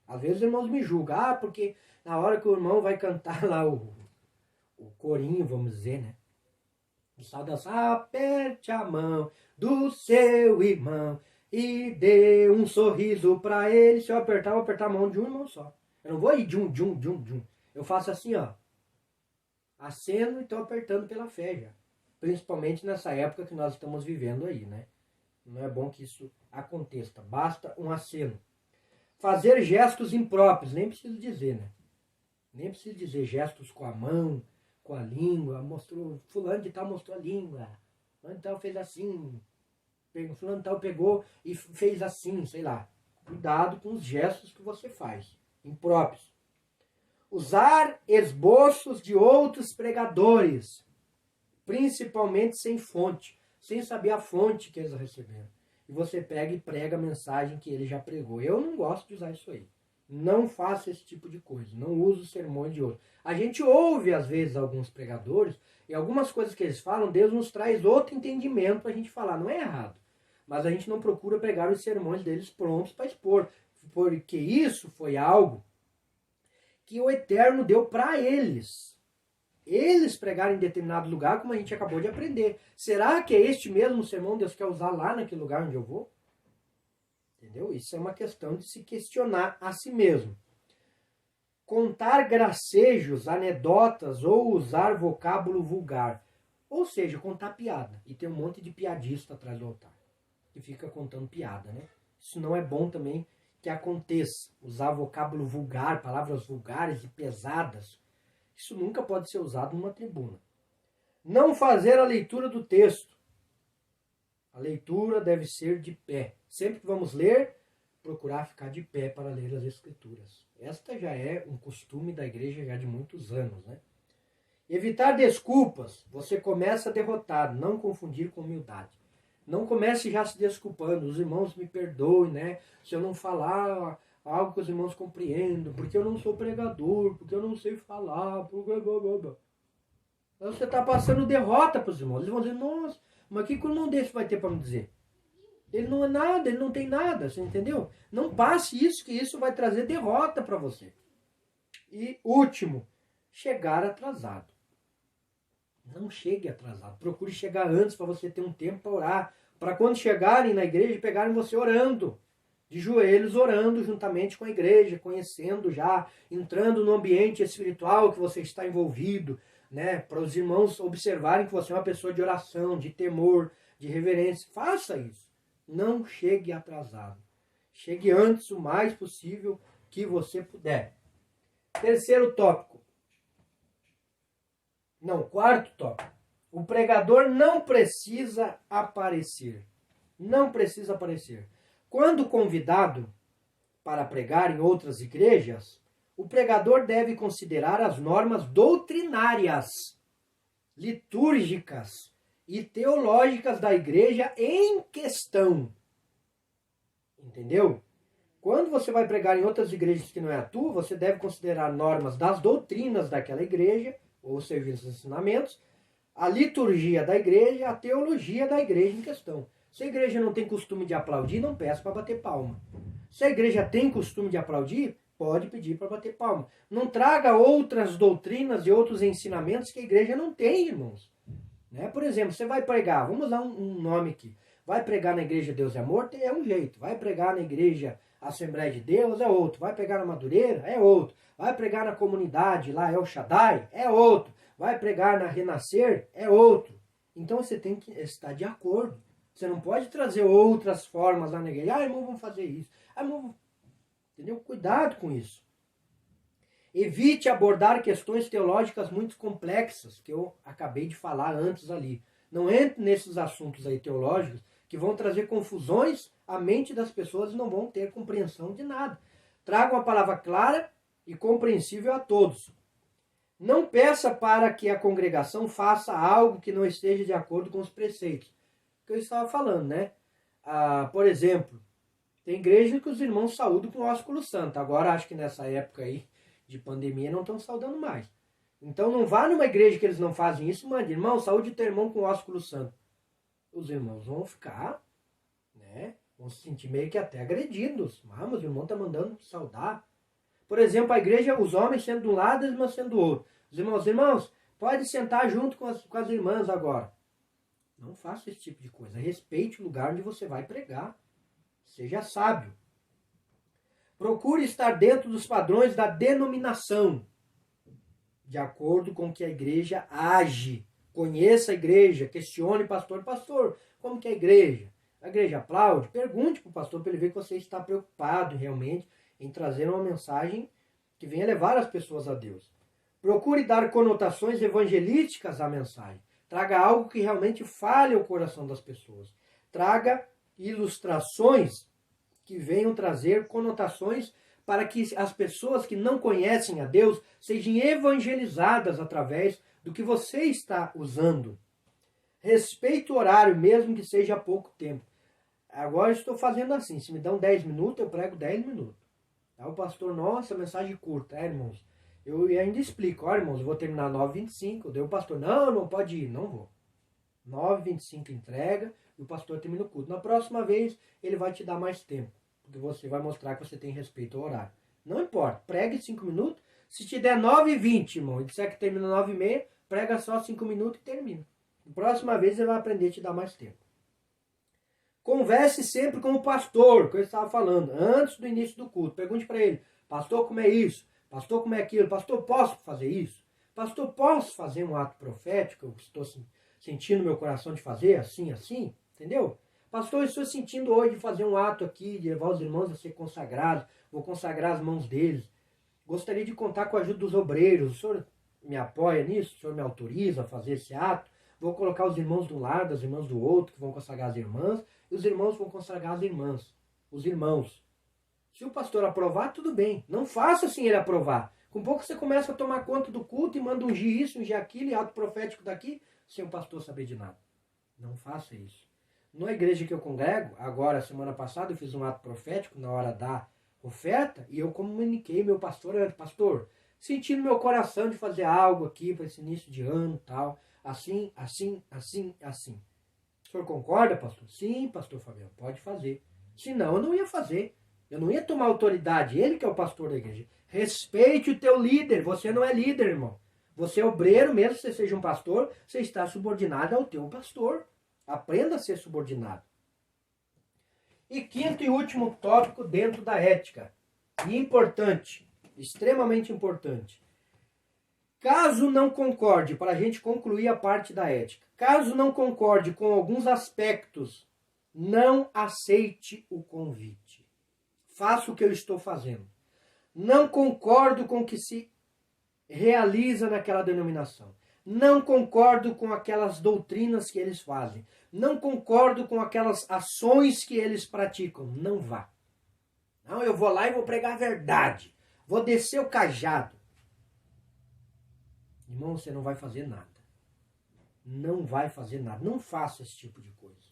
Às vezes os irmãos me julgam, porque na hora que o irmão vai cantar lá o corinho, vamos dizer, né? O saudação, aperte a mão do seu irmão e dê um sorriso para ele. Se eu apertar, eu vou apertar a mão de um irmão só. Eu não vou ir de um. Eu faço assim, ó. Aceno e estou apertando pela fé já. Principalmente nessa época que nós estamos vivendo aí, né? Não é bom que isso aconteça. Basta um aceno. Fazer gestos impróprios, nem preciso dizer, né? Nem preciso dizer gestos com a mão, com a língua. Mostrou, fulano de tal mostrou a língua. Fulano de tal fez assim. Fulano de tal pegou e fez assim, sei lá. Cuidado com os gestos que você faz. Impróprios. Usar esboços de outros pregadores. Principalmente sem fonte. Sem saber a fonte que eles receberam. E você pega e prega a mensagem que ele já pregou. Eu não gosto de usar isso aí. Não faça esse tipo de coisa. Não use os sermões de outros. A gente ouve, às vezes, alguns pregadores, e algumas coisas que eles falam, Deus nos traz outro entendimento para a gente falar. Não é errado. Mas a gente não procura pegar os sermões deles prontos para expor. Porque isso foi algo que o Eterno deu para eles. Eles pregaram em determinado lugar, como a gente acabou de aprender. Será que é este mesmo sermão que Deus quer usar lá naquele lugar onde eu vou? Entendeu? Isso é uma questão de se questionar a si mesmo. Contar gracejos, anedotas ou usar vocábulo vulgar. Ou seja, contar piada. E tem um monte de piadista atrás do altar, que fica contando piada, né? Isso não é bom também que aconteça. Usar vocábulo vulgar, palavras vulgares e pesadas. Isso nunca pode ser usado numa tribuna. Não fazer a leitura do texto. A leitura deve ser de pé. Sempre que vamos ler, procurar ficar de pé para ler as Escrituras. Esta já é um costume da igreja já de muitos anos, né? Evitar desculpas. Você começa derrotado. Não confundir com humildade. Não comece já se desculpando. Os irmãos me perdoem, né? Se eu não falar algo que os irmãos compreendam, porque eu não sou pregador, porque eu não sei falar, porque... Você está passando derrota para os irmãos. Eles vão dizer, nossa, mas o que o irmão desse vai ter para me dizer? Ele não é nada, ele não tem nada, você entendeu? Não passe isso, que isso vai trazer derrota para você. E último, chegar atrasado. Não chegue atrasado. Procure chegar antes para você ter um tempo para orar. Para quando chegarem na igreja, pegarem você orando. De joelhos, orando juntamente com a igreja, conhecendo já, entrando no ambiente espiritual que você está envolvido, né? Para os irmãos observarem que você é uma pessoa de oração, de temor, de reverência. Faça isso. Não chegue atrasado. Chegue antes o mais possível que você puder. Terceiro tópico. Não, quarto tópico. O pregador não precisa aparecer. Não precisa aparecer. Quando convidado para pregar em outras igrejas, o pregador deve considerar as normas doutrinárias, litúrgicas e teológicas da igreja em questão. Entendeu? Quando você vai pregar em outras igrejas que não é a tua, você deve considerar normas das doutrinas daquela igreja, ou serviços e ensinamentos, a liturgia da igreja, a teologia da igreja em questão. Se a igreja não tem costume de aplaudir, não peça para bater palma. Se a igreja tem costume de aplaudir, pode pedir para bater palma. Não traga outras doutrinas e outros ensinamentos que a igreja não tem, irmãos. Né? Por exemplo, você vai pregar, vamos usar um nome aqui. Vai pregar na igreja Deus é Amor, é um jeito. Vai pregar na igreja Assembleia de Deus, é outro. Vai pregar na Madureira, é outro. Vai pregar na comunidade lá, El Shaddai, é outro. Vai pregar na Renascer, é outro. Então você tem que estar de acordo. Você não pode trazer outras formas lá na igreja. Ah, irmão, vamos fazer isso. Ah, irmão, entendeu? Cuidado com isso. Evite abordar questões teológicas muito complexas, que eu acabei de falar antes ali. Não entre nesses assuntos aí teológicos que vão trazer confusões à mente das pessoas e não vão ter compreensão de nada. Traga uma palavra clara e compreensível a todos. Não peça para que a congregação faça algo que não esteja de acordo com os preceitos. Que eu estava falando, né? Por exemplo, tem igreja que os irmãos saúdam com o ósculo santo. Agora, acho que nessa época aí de pandemia não estão saudando mais. Então não vá numa igreja que eles não fazem isso, mande, irmão, saúde teu irmão com o ósculo santo. Os irmãos vão ficar, né? Vão se sentir meio que até agredidos. Mas o irmão está mandando saudar. Por exemplo, a igreja, os homens sendo de um lado e as irmãs sendo do outro. Os irmãos, pode sentar junto com as irmãs agora. Não faça esse tipo de coisa. Respeite o lugar onde você vai pregar. Seja sábio. Procure estar dentro dos padrões da denominação, de acordo com que a igreja age. Conheça a igreja, questione pastor, como que é a igreja? A igreja aplaude? Pergunte para o pastor para ele ver que você está preocupado realmente em trazer uma mensagem que venha levar as pessoas a Deus. Procure dar conotações evangelísticas à mensagem. Traga algo que realmente fale o coração das pessoas. Traga ilustrações que venham trazer conotações para que as pessoas que não conhecem a Deus sejam evangelizadas através do que você está usando. Respeite o horário, mesmo que seja pouco tempo. Agora eu estou fazendo assim, se me dão 10 minutos, eu prego 10 minutos. Aí o pastor, nossa, mensagem curta. Irmãos, eu ainda explico. Ó, irmãos, eu vou terminar 9h25. Daí o pastor, não pode ir. Não vou. 9h25 entrega e o pastor termina o culto. Na próxima vez, ele vai te dar mais tempo. Porque você vai mostrar que você tem respeito ao horário. Não importa. Pregue 5 minutos. Se te der 9h20, irmão, e disser que termina 9h30, prega só 5 minutos e termina. Na próxima vez, ele vai aprender a te dar mais tempo. Converse sempre com o pastor, que eu estava falando, antes do início do culto. Pergunte para ele, pastor, como é isso? Pastor, como é aquilo? Pastor, posso fazer isso? Pastor, posso fazer um ato profético? Eu estou sentindo meu coração de fazer assim, assim? Entendeu? Pastor, eu estou sentindo hoje de fazer um ato aqui, de levar os irmãos a ser consagrados. Vou consagrar as mãos deles. Gostaria de contar com a ajuda dos obreiros. O senhor me apoia nisso? O senhor me autoriza a fazer esse ato? Vou colocar os irmãos de um lado, as irmãs do outro, que vão consagrar as irmãs, e os irmãos vão consagrar as irmãs. Os irmãos. Se o pastor aprovar, tudo bem. Não faça sem ele aprovar. Com pouco você começa a tomar conta do culto e manda ungir isso, ungir aquilo, e ato profético daqui, sem o pastor saber de nada. Não faça isso. Na igreja que eu congrego, agora, semana passada, eu fiz um ato profético na hora da oferta, e eu comuniquei meu pastor, pastor, senti no meu coração de fazer algo aqui para esse início de ano e tal, assim, assim, assim, assim. O senhor concorda, pastor? Sim, pastor Fabiano, pode fazer. Senão eu não ia fazer. Eu não ia tomar autoridade, ele que é o pastor da igreja. Respeite o teu líder, você não é líder, irmão. Você é obreiro, mesmo que você seja um pastor, você está subordinado ao teu pastor. Aprenda a ser subordinado. E quinto e último tópico dentro da ética. E importante, extremamente importante. Caso não concorde, para a gente concluir a parte da ética, caso não concorde com alguns aspectos, não aceite o convite. Faça o que eu estou fazendo. Não concordo com o que se realiza naquela denominação. Não concordo com aquelas doutrinas que eles fazem. Não concordo com aquelas ações que eles praticam. Não vá. Não, eu vou lá e vou pregar a verdade. Vou descer o cajado. Irmão, você não vai fazer nada. Não vai fazer nada. Não faça esse tipo de coisa.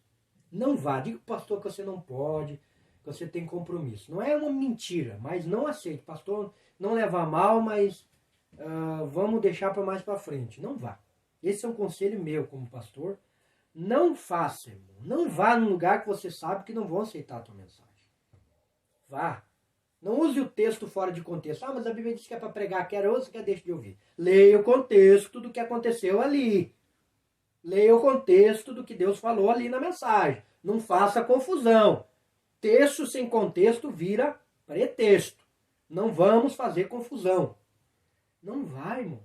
Não vá. Diga para o pastor que você não pode, que você tem compromisso. Não é uma mentira, mas não aceite. Pastor, não leva a mal, mas vamos deixar para mais para frente. Não vá. Esse é um conselho meu como pastor. Não faça, irmão. Não vá num lugar que você sabe que não vão aceitar a tua mensagem. Vá. Não use o texto fora de contexto. Mas a Bíblia diz que é para pregar, quer ouça, quer deixe de ouvir. Leia o contexto do que aconteceu ali. Leia o contexto do que Deus falou ali na mensagem. Não faça confusão. Texto sem contexto vira pretexto. Não vamos fazer confusão. Não vai, irmão.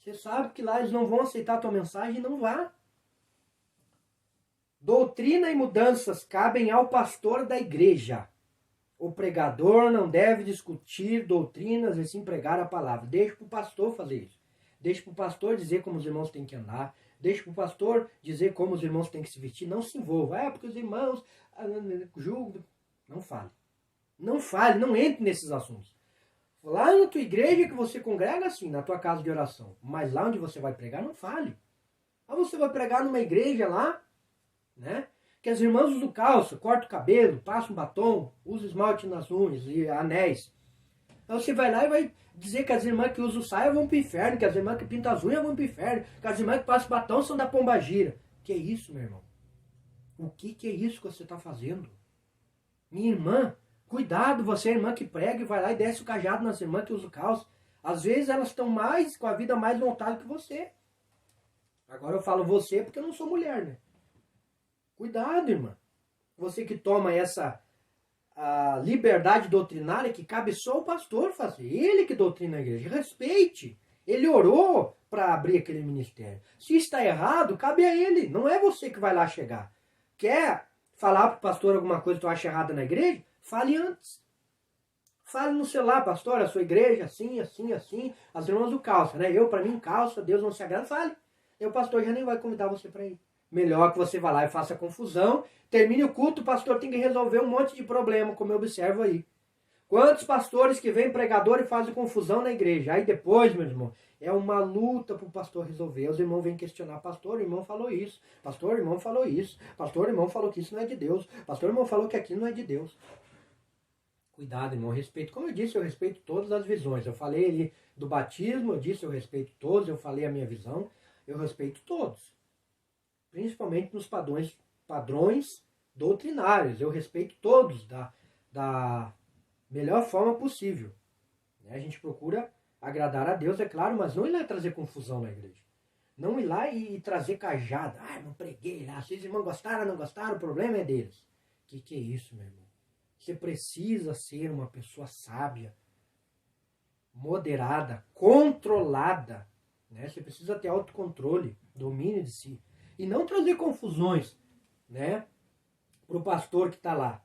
Você sabe que lá eles não vão aceitar a tua mensagem, não vá. Doutrina e mudanças cabem ao pastor da igreja. O pregador não deve discutir doutrinas e sim pregar a palavra. Deixa para o pastor fazer isso. Deixa para o pastor dizer como os irmãos têm que andar. Deixa para o pastor dizer como os irmãos têm que se vestir. Não se envolva. Porque os irmãos julgam. Não fale. Não fale, não entre nesses assuntos. Lá na tua igreja que você congrega, assim, na tua casa de oração. Mas lá onde você vai pregar, não fale. Aí você vai pregar numa igreja lá, né? Que as irmãs usam calça, cortam o cabelo, passam um batom, usam esmalte nas unhas e anéis. Aí você vai lá e vai dizer que as irmãs que usam saia vão pro inferno, que as irmãs que pintam as unhas vão pro inferno, que as irmãs que passam batom são da pombagira. Que é isso, meu irmão? O que é isso que você está fazendo? Minha irmã, cuidado, você é a irmã que prega e vai lá e desce o cajado nas irmãs que usam calça. Às vezes elas estão mais com a vida mais montada que você. Agora eu falo você porque eu não sou mulher, né? Cuidado, irmã. Você que toma essa liberdade doutrinária que cabe só o pastor fazer. Ele que doutrina a igreja. Respeite. Ele orou para abrir aquele ministério. Se está errado, cabe a ele. Não é você que vai lá chegar. Quer falar para o pastor alguma coisa que tu acha errada na igreja? Fale antes. Fale no celular, pastor, a sua igreja assim, assim, assim. As irmãs do calça, né? Eu, para mim, calça, Deus não se agrada. Fale. E o pastor já nem vai convidar você para ir. Melhor que você vá lá e faça confusão. Termine o culto, o pastor tem que resolver um monte de problema, como eu observo aí. Quantos pastores que vêm pregador e fazem confusão na igreja? Aí depois, meu irmão, é uma luta para o pastor resolver. Os irmãos vêm questionar, pastor, o irmão falou isso. Pastor, o irmão falou isso. Pastor, o irmão falou que isso não é de Deus. Pastor, o irmão falou que aquilo não é de Deus. Cuidado, irmão, respeito. Como eu disse, eu respeito todas as visões. Eu falei ali do batismo, eu disse, eu respeito todos, eu falei a minha visão, eu respeito todos. Principalmente nos padrões doutrinários. Eu respeito todos da melhor forma possível. A gente procura agradar a Deus, é claro, mas não ir lá trazer confusão na igreja. Não ir lá e trazer cajada. Ah, não preguei lá. Se os irmãos gostaram, não gostaram, o problema é deles. Que é isso, meu irmão? Você precisa ser uma pessoa sábia, moderada, controlada. Né? Você precisa ter autocontrole, domínio de si. E não trazer confusões, né, para o pastor que está lá.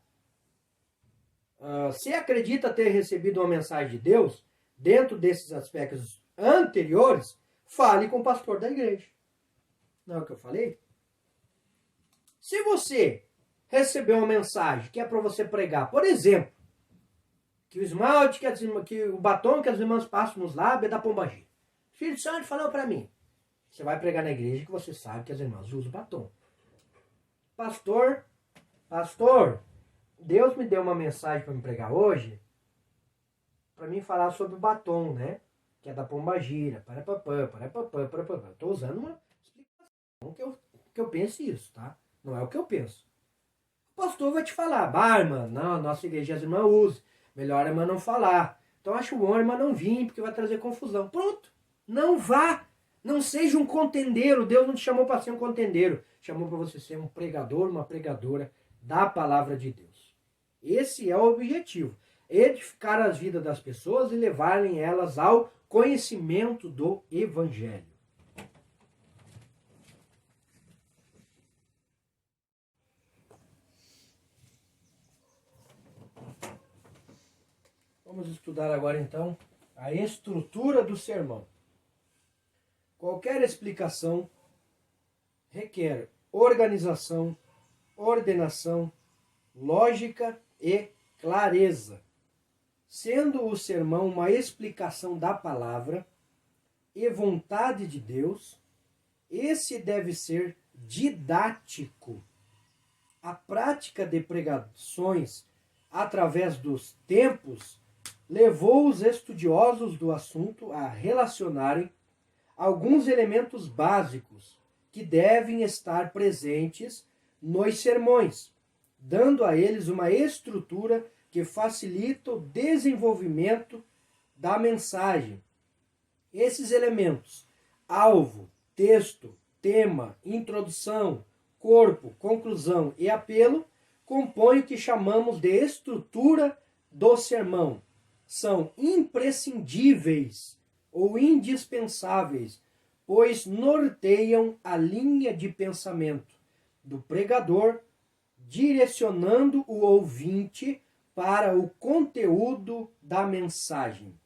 Se acredita ter recebido uma mensagem de Deus, dentro desses aspectos anteriores, fale com o pastor da igreja. Não é o que eu falei? Se você recebeu uma mensagem que é para você pregar, por exemplo, que o esmalte, que o batom que as irmãs passam nos lábios é da pombagira. O Espírito Santo falou para mim. Você vai pregar na igreja que você sabe que as irmãs usam batom. Pastor, Deus me deu uma mensagem para me pregar hoje, para mim falar sobre o batom, né? Que é da pombagira, Estou usando uma explicação que eu pense isso, tá? Não é o que eu penso. O pastor vai te falar, irmã, não, nossa igreja as irmãs usam, melhor a irmã não falar. Então acho bom a irmã não vir, porque vai trazer confusão. Pronto, não vá, não seja um contendeiro, Deus não te chamou para ser um contendeiro, chamou para você ser um pregador, uma pregadora da palavra de Deus. Esse é o objetivo, edificar as vidas das pessoas e levarem elas ao conhecimento do Evangelho. Vamos estudar agora então a estrutura do sermão. Qualquer explicação requer organização, ordenação, lógica e clareza. Sendo o sermão uma explicação da palavra e vontade de Deus, esse deve ser didático. A prática de pregações através dos tempos levou os estudiosos do assunto a relacionarem alguns elementos básicos que devem estar presentes nos sermões, dando a eles uma estrutura que facilita o desenvolvimento da mensagem. Esses elementos, alvo, texto, tema, introdução, corpo, conclusão e apelo, compõem o que chamamos de estrutura do sermão. São imprescindíveis ou indispensáveis, pois norteiam a linha de pensamento do pregador, direcionando o ouvinte para o conteúdo da mensagem.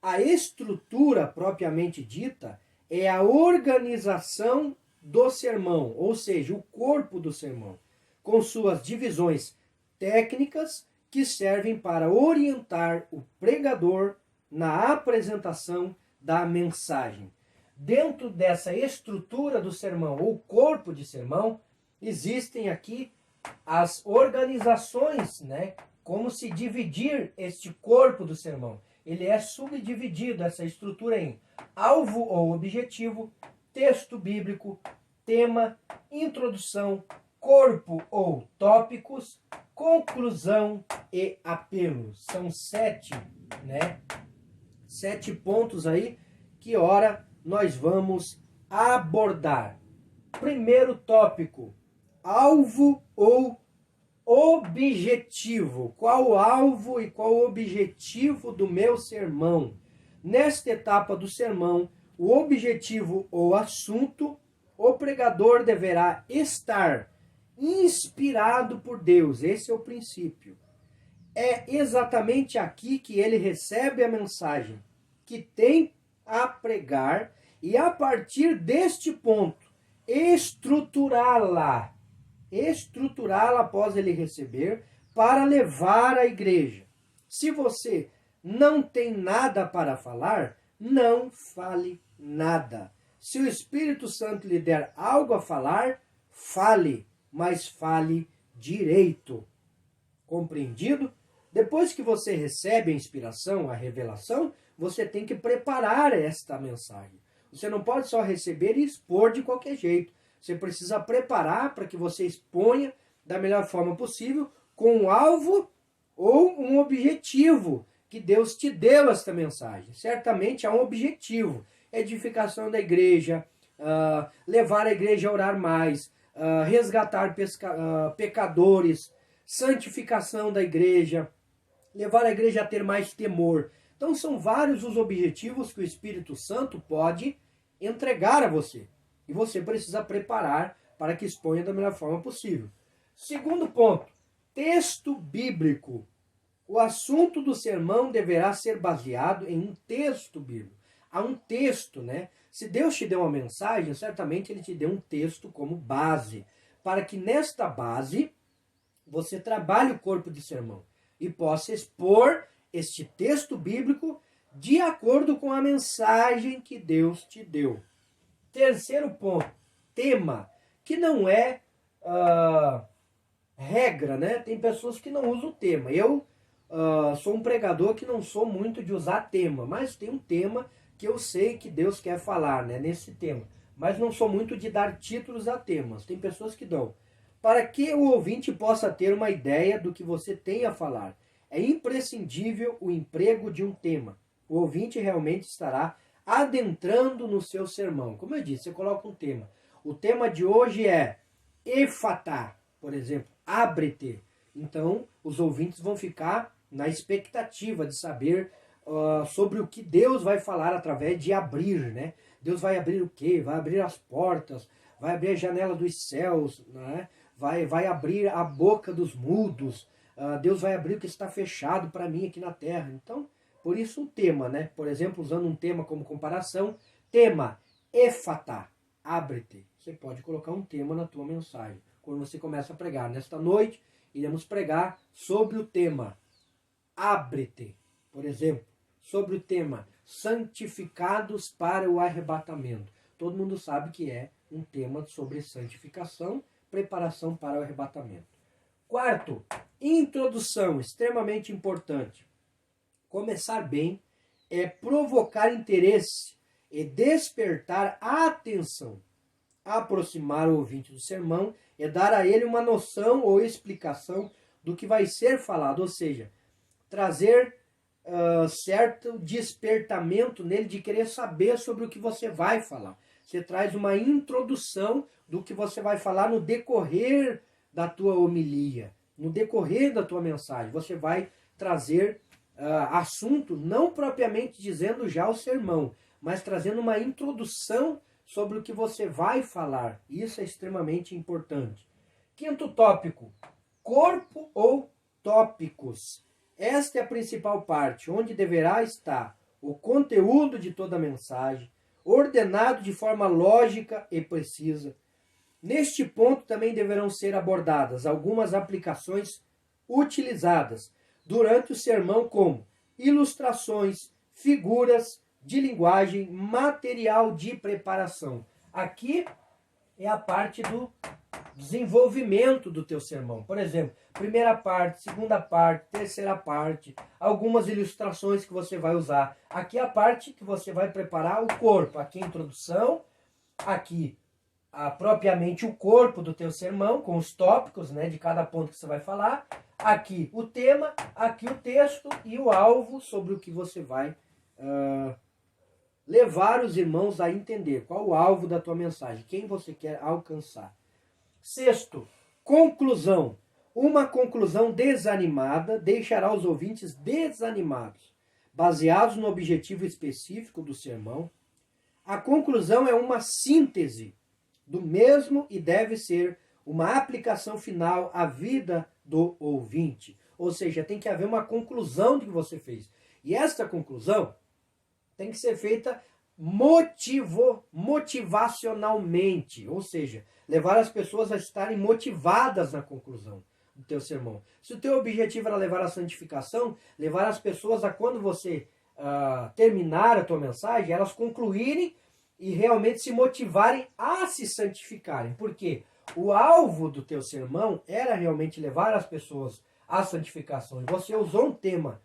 A estrutura propriamente dita é a organização do sermão, ou seja, o corpo do sermão, com suas divisões técnicas que servem para orientar o pregador na apresentação da mensagem. Dentro dessa estrutura do sermão, ou corpo de sermão, existem aqui as organizações, né? Como se dividir este corpo do sermão. Ele é subdividido, essa estrutura, em alvo ou objetivo, texto bíblico, tema, introdução, corpo ou tópicos, conclusão e apelo. São 7, né? 7 pontos aí que, ora, nós vamos abordar. Primeiro tópico, alvo ou objetivo. Qual o alvo e qual o objetivo do meu sermão? Nesta etapa do sermão, o objetivo ou assunto, o pregador deverá estar inspirado por Deus. Esse é o princípio. É exatamente aqui que ele recebe a mensagem que tem a pregar e, a partir deste ponto, estruturá-la após ele receber, para levar à igreja. Se você não tem nada para falar, não fale nada. Se o Espírito Santo lhe der algo a falar, fale, mas fale direito. Compreendido? Depois que você recebe a inspiração, a revelação, você tem que preparar esta mensagem. Você não pode só receber e expor de qualquer jeito. Você precisa preparar para que você exponha da melhor forma possível, com um alvo ou um objetivo que Deus te deu esta mensagem. Certamente há um objetivo: edificação da igreja, levar a igreja a orar mais, resgatar pecadores, santificação da igreja, levar a igreja a ter mais temor. Então são vários os objetivos que o Espírito Santo pode entregar a você. E você precisa preparar para que exponha da melhor forma possível. Segundo ponto, texto bíblico. O assunto do sermão deverá ser baseado em um texto bíblico. Há um texto, né? Se Deus te deu uma mensagem, certamente Ele te deu um texto como base, para que nesta base você trabalhe o corpo de sermão e possa expor este texto bíblico de acordo com a mensagem que Deus te deu. Terceiro ponto, tema, que não é regra, né? Tem pessoas que não usam tema. Eu sou um pregador que não sou muito de usar tema, mas tem um tema que eu sei que Deus quer falar, né, nesse tema. Mas não sou muito de dar títulos a temas. Tem pessoas que dão. Para que o ouvinte possa ter uma ideia do que você tem a falar, é imprescindível o emprego de um tema. O ouvinte realmente estará adentrando no seu sermão. Como eu disse, você coloca um tema. O tema de hoje é Efatá, por exemplo, abre-te. Então, os ouvintes vão ficar na expectativa de saber sobre o que Deus vai falar através de abrir, né? Deus vai abrir o quê? Vai abrir as portas, vai abrir a janela dos céus, né? Vai abrir a boca dos mudos, Deus vai abrir o que está fechado para mim aqui na terra. Então, por isso um tema, né? Por exemplo, usando um tema como comparação, tema, Efatá, abre-te. Você pode colocar um tema na tua mensagem. Quando você começa a pregar, nesta noite, iremos pregar sobre o tema, abre-te. Por exemplo, sobre o tema, santificados para o arrebatamento. Todo mundo sabe que é um tema sobre santificação, preparação para o arrebatamento. Quarto, introdução, extremamente importante. Começar bem é provocar interesse e despertar a atenção. Aproximar o ouvinte do sermão é dar a ele uma noção ou explicação do que vai ser falado, ou seja, trazer certo despertamento nele de querer saber sobre o que você vai falar. Você traz uma introdução do que você vai falar no decorrer da tua homilia, no decorrer da tua mensagem. Você vai trazer assunto, não propriamente dizendo já o sermão, mas trazendo uma introdução sobre o que você vai falar. Isso é extremamente importante. Quinto tópico, corpo ou tópicos. Esta é a principal parte, onde deverá estar o conteúdo de toda a mensagem, ordenado de forma lógica e precisa. Neste ponto também deverão ser abordadas algumas aplicações utilizadas durante o sermão, como ilustrações, figuras de linguagem, material de preparação. Aqui é a parte do desenvolvimento do teu sermão. Por exemplo, primeira parte, segunda parte, terceira parte, algumas ilustrações que você vai usar. Aqui é a parte que você vai preparar o corpo. Aqui a introdução, aqui propriamente o corpo do teu sermão, com os tópicos, né, de cada ponto que você vai falar. Aqui o tema, aqui o texto e o alvo sobre o que você vai levar os irmãos a entender. Qual o alvo da tua mensagem, quem você quer alcançar. Sexto, conclusão. Uma conclusão desanimada deixará os ouvintes desanimados, baseados no objetivo específico do sermão. A conclusão é uma síntese do mesmo e deve ser uma aplicação final à vida do ouvinte. Ou seja, tem que haver uma conclusão do que você fez. E esta conclusão tem que ser feita motivacionalmente, ou seja, levar as pessoas a estarem motivadas na conclusão do teu sermão. Se o teu objetivo era levar a santificação, levar as pessoas a, quando você terminar a tua mensagem, elas concluírem e realmente se motivarem a se santificarem. Por quê? O alvo do teu sermão era realmente levar as pessoas a santificação. E você usou um tema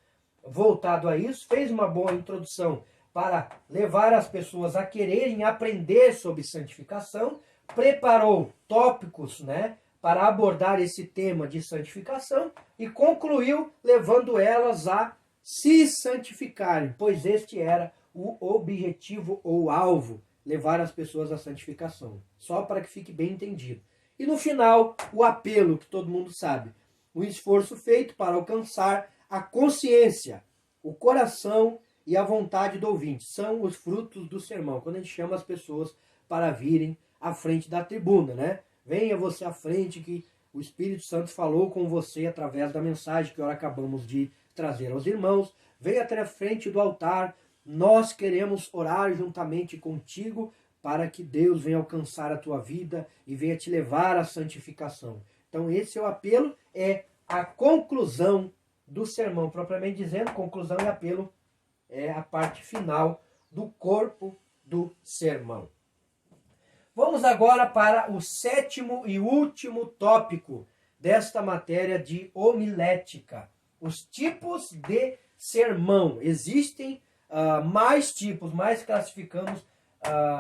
voltado a isso, fez uma boa introdução para levar as pessoas a quererem aprender sobre santificação, preparou tópicos, né, para abordar esse tema de santificação e concluiu levando elas a se santificarem, pois este era o objetivo ou alvo, levar as pessoas à santificação. Só para que fique bem entendido. E no final, o apelo, que todo mundo sabe, o esforço feito para alcançar a consciência, o coração e a vontade do ouvinte. São os frutos do sermão, quando a gente chama as pessoas para virem à frente da tribuna, né? Venha você à frente, que o Espírito Santo falou com você através da mensagem que nós acabamos de trazer aos irmãos. Venha até a frente do altar, nós queremos orar juntamente contigo para que Deus venha alcançar a tua vida e venha te levar à santificação. Então esse é o apelo, é a conclusão do sermão, propriamente dizendo, conclusão e apelo é a parte final do corpo do sermão. Vamos agora para o sétimo e último tópico desta matéria de homilética. Os tipos de sermão. Existem mais tipos, mas classificamos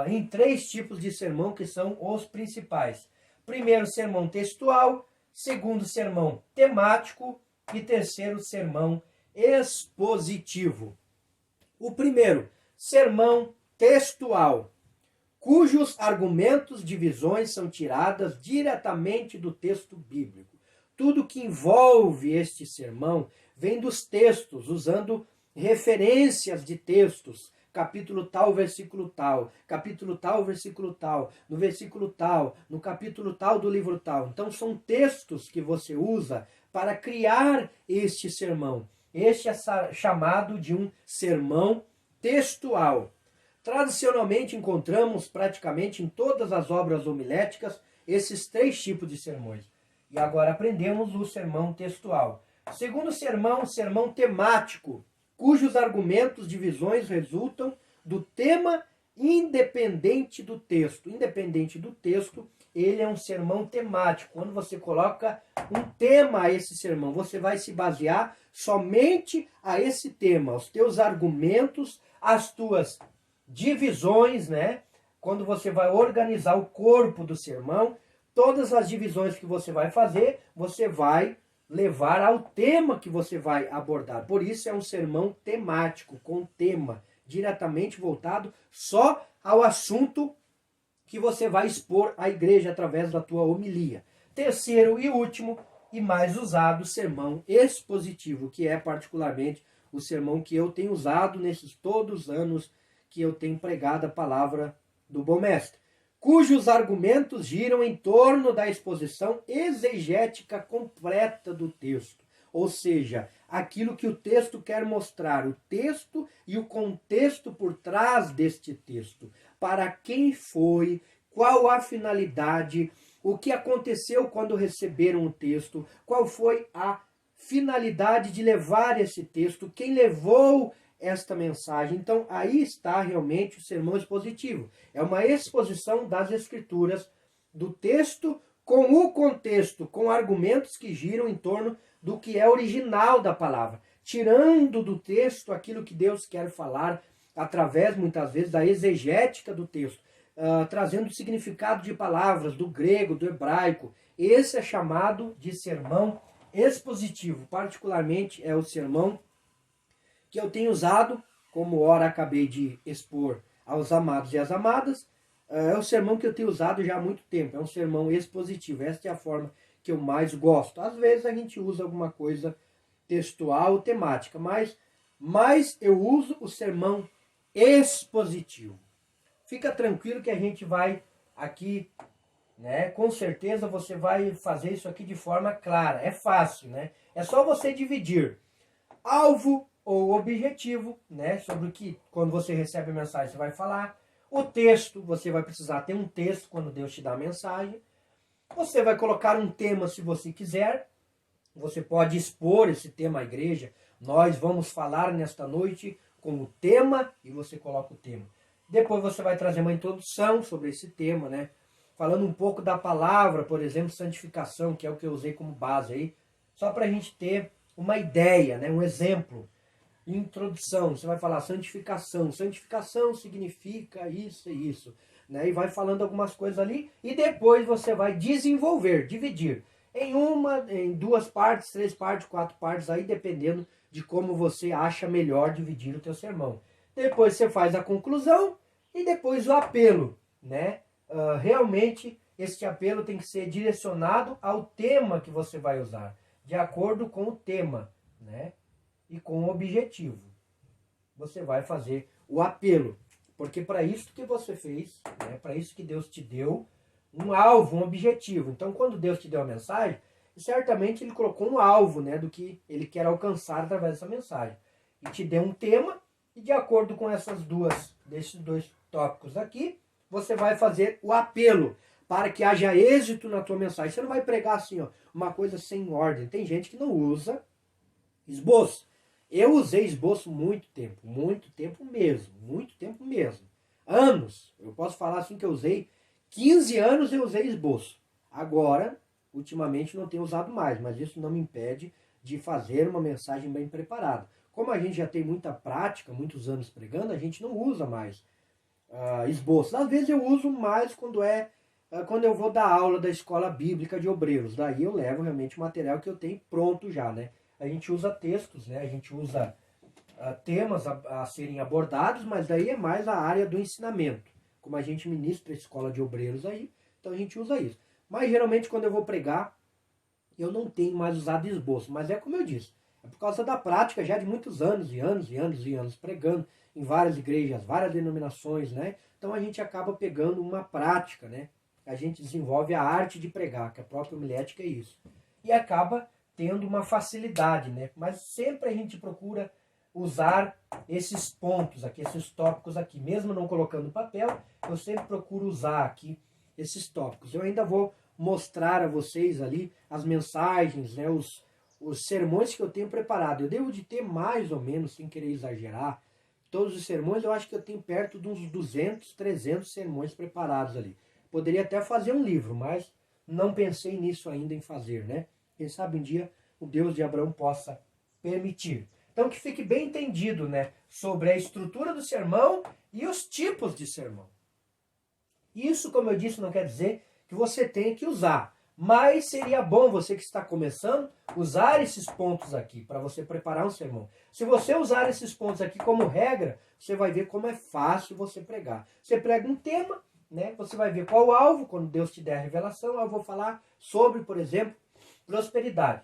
em 3 tipos de sermão que são os principais. Primeiro, sermão textual. Segundo, sermão temático. E terceiro, sermão expositivo. O primeiro, sermão textual, cujos argumentos de visões são tiradas diretamente do texto bíblico. Tudo que envolve este sermão vem dos textos, usando referências de textos, capítulo tal, versículo tal, capítulo tal, versículo tal, no versículo tal, no capítulo tal do livro tal. Então são textos que você usa para criar este sermão. Este é chamado de um sermão textual. Tradicionalmente encontramos praticamente em todas as obras homiléticas esses 3 tipos de sermões. E agora aprendemos o sermão textual. Segundo sermão, sermão temático, cujos argumentos de visões resultam do tema independente do texto. Independente do texto, ele é um sermão temático. Quando você coloca um tema a esse sermão, você vai se basear somente a esse tema, os teus argumentos, as tuas divisões, né? Quando você vai organizar o corpo do sermão, todas as divisões que você vai fazer, você vai levar ao tema que você vai abordar. Por isso é um sermão temático, com tema, diretamente voltado só ao assunto que você vai expor à igreja através da tua homilia. Terceiro e último e mais usado, sermão expositivo, que é particularmente o sermão que eu tenho usado nesses todos os anos que eu tenho pregado a palavra do bom mestre, cujos argumentos giram em torno da exposição exegética completa do texto. Ou seja, aquilo que o texto quer mostrar, o texto e o contexto por trás deste texto. Para quem foi, qual a finalidade, o que aconteceu quando receberam o texto, qual foi a finalidade de levar esse texto, quem levou esta mensagem. Então, aí está realmente o sermão expositivo. É uma exposição das escrituras, do texto com o contexto, com argumentos que giram em torno do que é original da palavra, tirando do texto aquilo que Deus quer falar através, muitas vezes, da exegética do texto, trazendo o significado de palavras do grego, do hebraico. Esse é chamado de sermão expositivo. Particularmente é o sermão que eu tenho usado, como ora acabei de expor aos amados e às amadas, é o sermão que eu tenho usado já há muito tempo. É um sermão expositivo. Esta é a forma que eu mais gosto. Às vezes a gente usa alguma coisa textual, temática, mas eu uso o sermão expositivo. Fica tranquilo que a gente vai aqui, né? Com certeza você vai fazer isso aqui de forma clara. É fácil, né? É só você dividir alvo ou objetivo, né? Sobre o que, quando você recebe a mensagem, você vai falar. O texto, você vai precisar ter um texto quando Deus te dá a mensagem. Você vai colocar um tema se você quiser. Você pode expor esse tema à igreja. Nós vamos falar nesta noite com o tema, e você coloca o tema. Depois você vai trazer uma introdução sobre esse tema, né? Falando um pouco da palavra, por exemplo, santificação, que é o que eu usei como base aí. só para a gente ter uma ideia, né? Um exemplo. Introdução, você vai falar santificação. Santificação significa isso e isso. Né? E vai falando algumas coisas ali. E depois você vai desenvolver, dividir. Em duas partes, 3 partes, 4 partes, aí dependendo de como você acha melhor dividir o teu sermão. Depois você faz a conclusão e depois o apelo. Né? Realmente, este apelo tem que ser direcionado ao tema que você vai usar. De acordo com o tema, né? E com o objetivo. Você vai fazer o apelo. Porque para isso que você fez, né, para isso que Deus te deu um alvo, um objetivo. Então, quando Deus te deu a mensagem, certamente Ele colocou um alvo, né, do que Ele quer alcançar através dessa mensagem. E te deu um tema, e de acordo com desses dois tópicos aqui, você vai fazer o apelo para que haja êxito na tua mensagem. Você não vai pregar assim, ó, uma coisa sem ordem. Tem gente que não usa esboço. Eu usei esboço muito tempo mesmo. Anos. Eu posso falar assim que eu usei 15 anos eu usei esboço. Agora, ultimamente não tenho usado mais, mas isso não me impede de fazer uma mensagem bem preparada. Como a gente já tem muita prática, muitos anos pregando, a gente não usa mais esboço. Às vezes eu uso mais quando eu vou dar aula da escola bíblica de obreiros. Daí eu levo realmente o material que eu tenho pronto já, né? A gente usa textos, né? A gente usa temas a serem abordados, mas daí é mais a área do ensinamento. Como a gente ministra a escola de obreiros aí, então a gente usa isso. Mas geralmente quando eu vou pregar, eu não tenho mais usado esboço. Mas é como eu disse, é por causa da prática já de muitos anos e anos e anos e anos pregando em várias igrejas, várias denominações, né? Então a gente acaba pegando uma prática, né? A gente desenvolve a arte de pregar, que a própria homilética é isso. E acaba tendo uma facilidade, né? Mas sempre a gente procura usar esses pontos aqui, esses tópicos aqui. Mesmo não colocando papel, eu sempre procuro usar aqui esses tópicos. Eu ainda vou mostrar a vocês ali as mensagens, né? Os sermões que eu tenho preparado. Eu devo de ter mais ou menos, sem querer exagerar, todos os sermões, eu acho que eu tenho perto de uns 200, 300 sermões preparados ali. Poderia até fazer um livro, mas não pensei nisso ainda em fazer, né? Quem sabe um dia o Deus de Abraão possa permitir. Então que fique bem entendido, né, sobre a estrutura do sermão e os tipos de sermão. Isso, como eu disse, não quer dizer que você tenha que usar. Mas seria bom você que está começando usar esses pontos aqui para você preparar um sermão. Se você usar esses pontos aqui como regra, você vai ver como é fácil você pregar. Você prega um tema, né? Você vai ver qual o alvo, quando Deus te der a revelação. Eu vou falar sobre, por exemplo, prosperidade.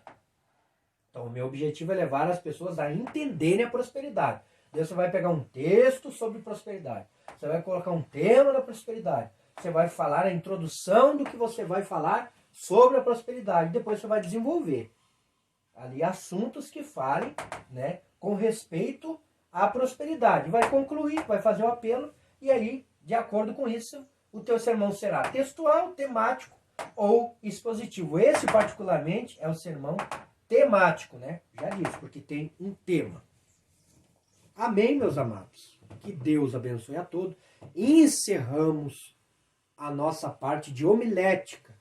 Então, o meu objetivo é levar as pessoas a entenderem a prosperidade. Daí você vai pegar um texto sobre prosperidade. Você vai colocar um tema da prosperidade. Você vai falar a introdução do que você vai falar sobre a prosperidade. Depois você vai desenvolver ali assuntos que falem, né, com respeito à prosperidade. Vai concluir, vai fazer o apelo. E aí, de acordo com isso, o teu sermão será textual, temático ou expositivo. Esse, particularmente, é o sermão temático, né? Já disse, porque tem um tema. Amém, meus amados? Que Deus abençoe a todos. Encerramos a nossa parte de homilética.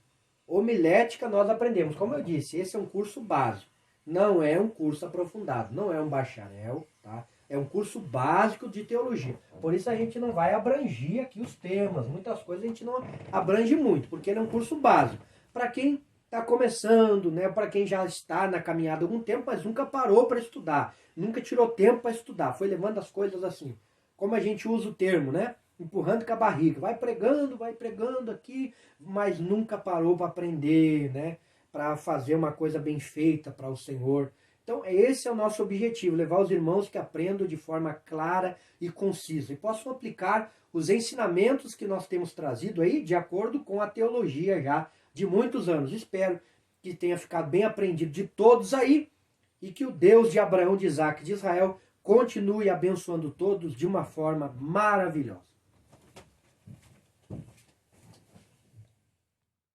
Homilética nós aprendemos. Como eu disse, esse é um curso básico. Não é um curso aprofundado. Não é um bacharel, tá? É um curso básico de teologia. Por isso a gente não vai abranger aqui os temas. Muitas coisas a gente não abrange muito, porque ele é um curso básico. Para quem está começando, né? Para quem já está na caminhada há algum tempo, mas nunca parou para estudar. Nunca tirou tempo para estudar. Foi levando as coisas assim. Como a gente usa o termo, né? Empurrando com a barriga. Vai pregando aqui, mas nunca parou para aprender, né? Para fazer uma coisa bem feita para o Senhor. Então, esse é o nosso objetivo, levar os irmãos que aprendam de forma clara e concisa. E possam aplicar os ensinamentos que nós temos trazido aí, de acordo com a teologia já de muitos anos. Espero que tenha ficado bem aprendido de todos aí, e que o Deus de Abraão, de Isaac e de Israel continue abençoando todos de uma forma maravilhosa.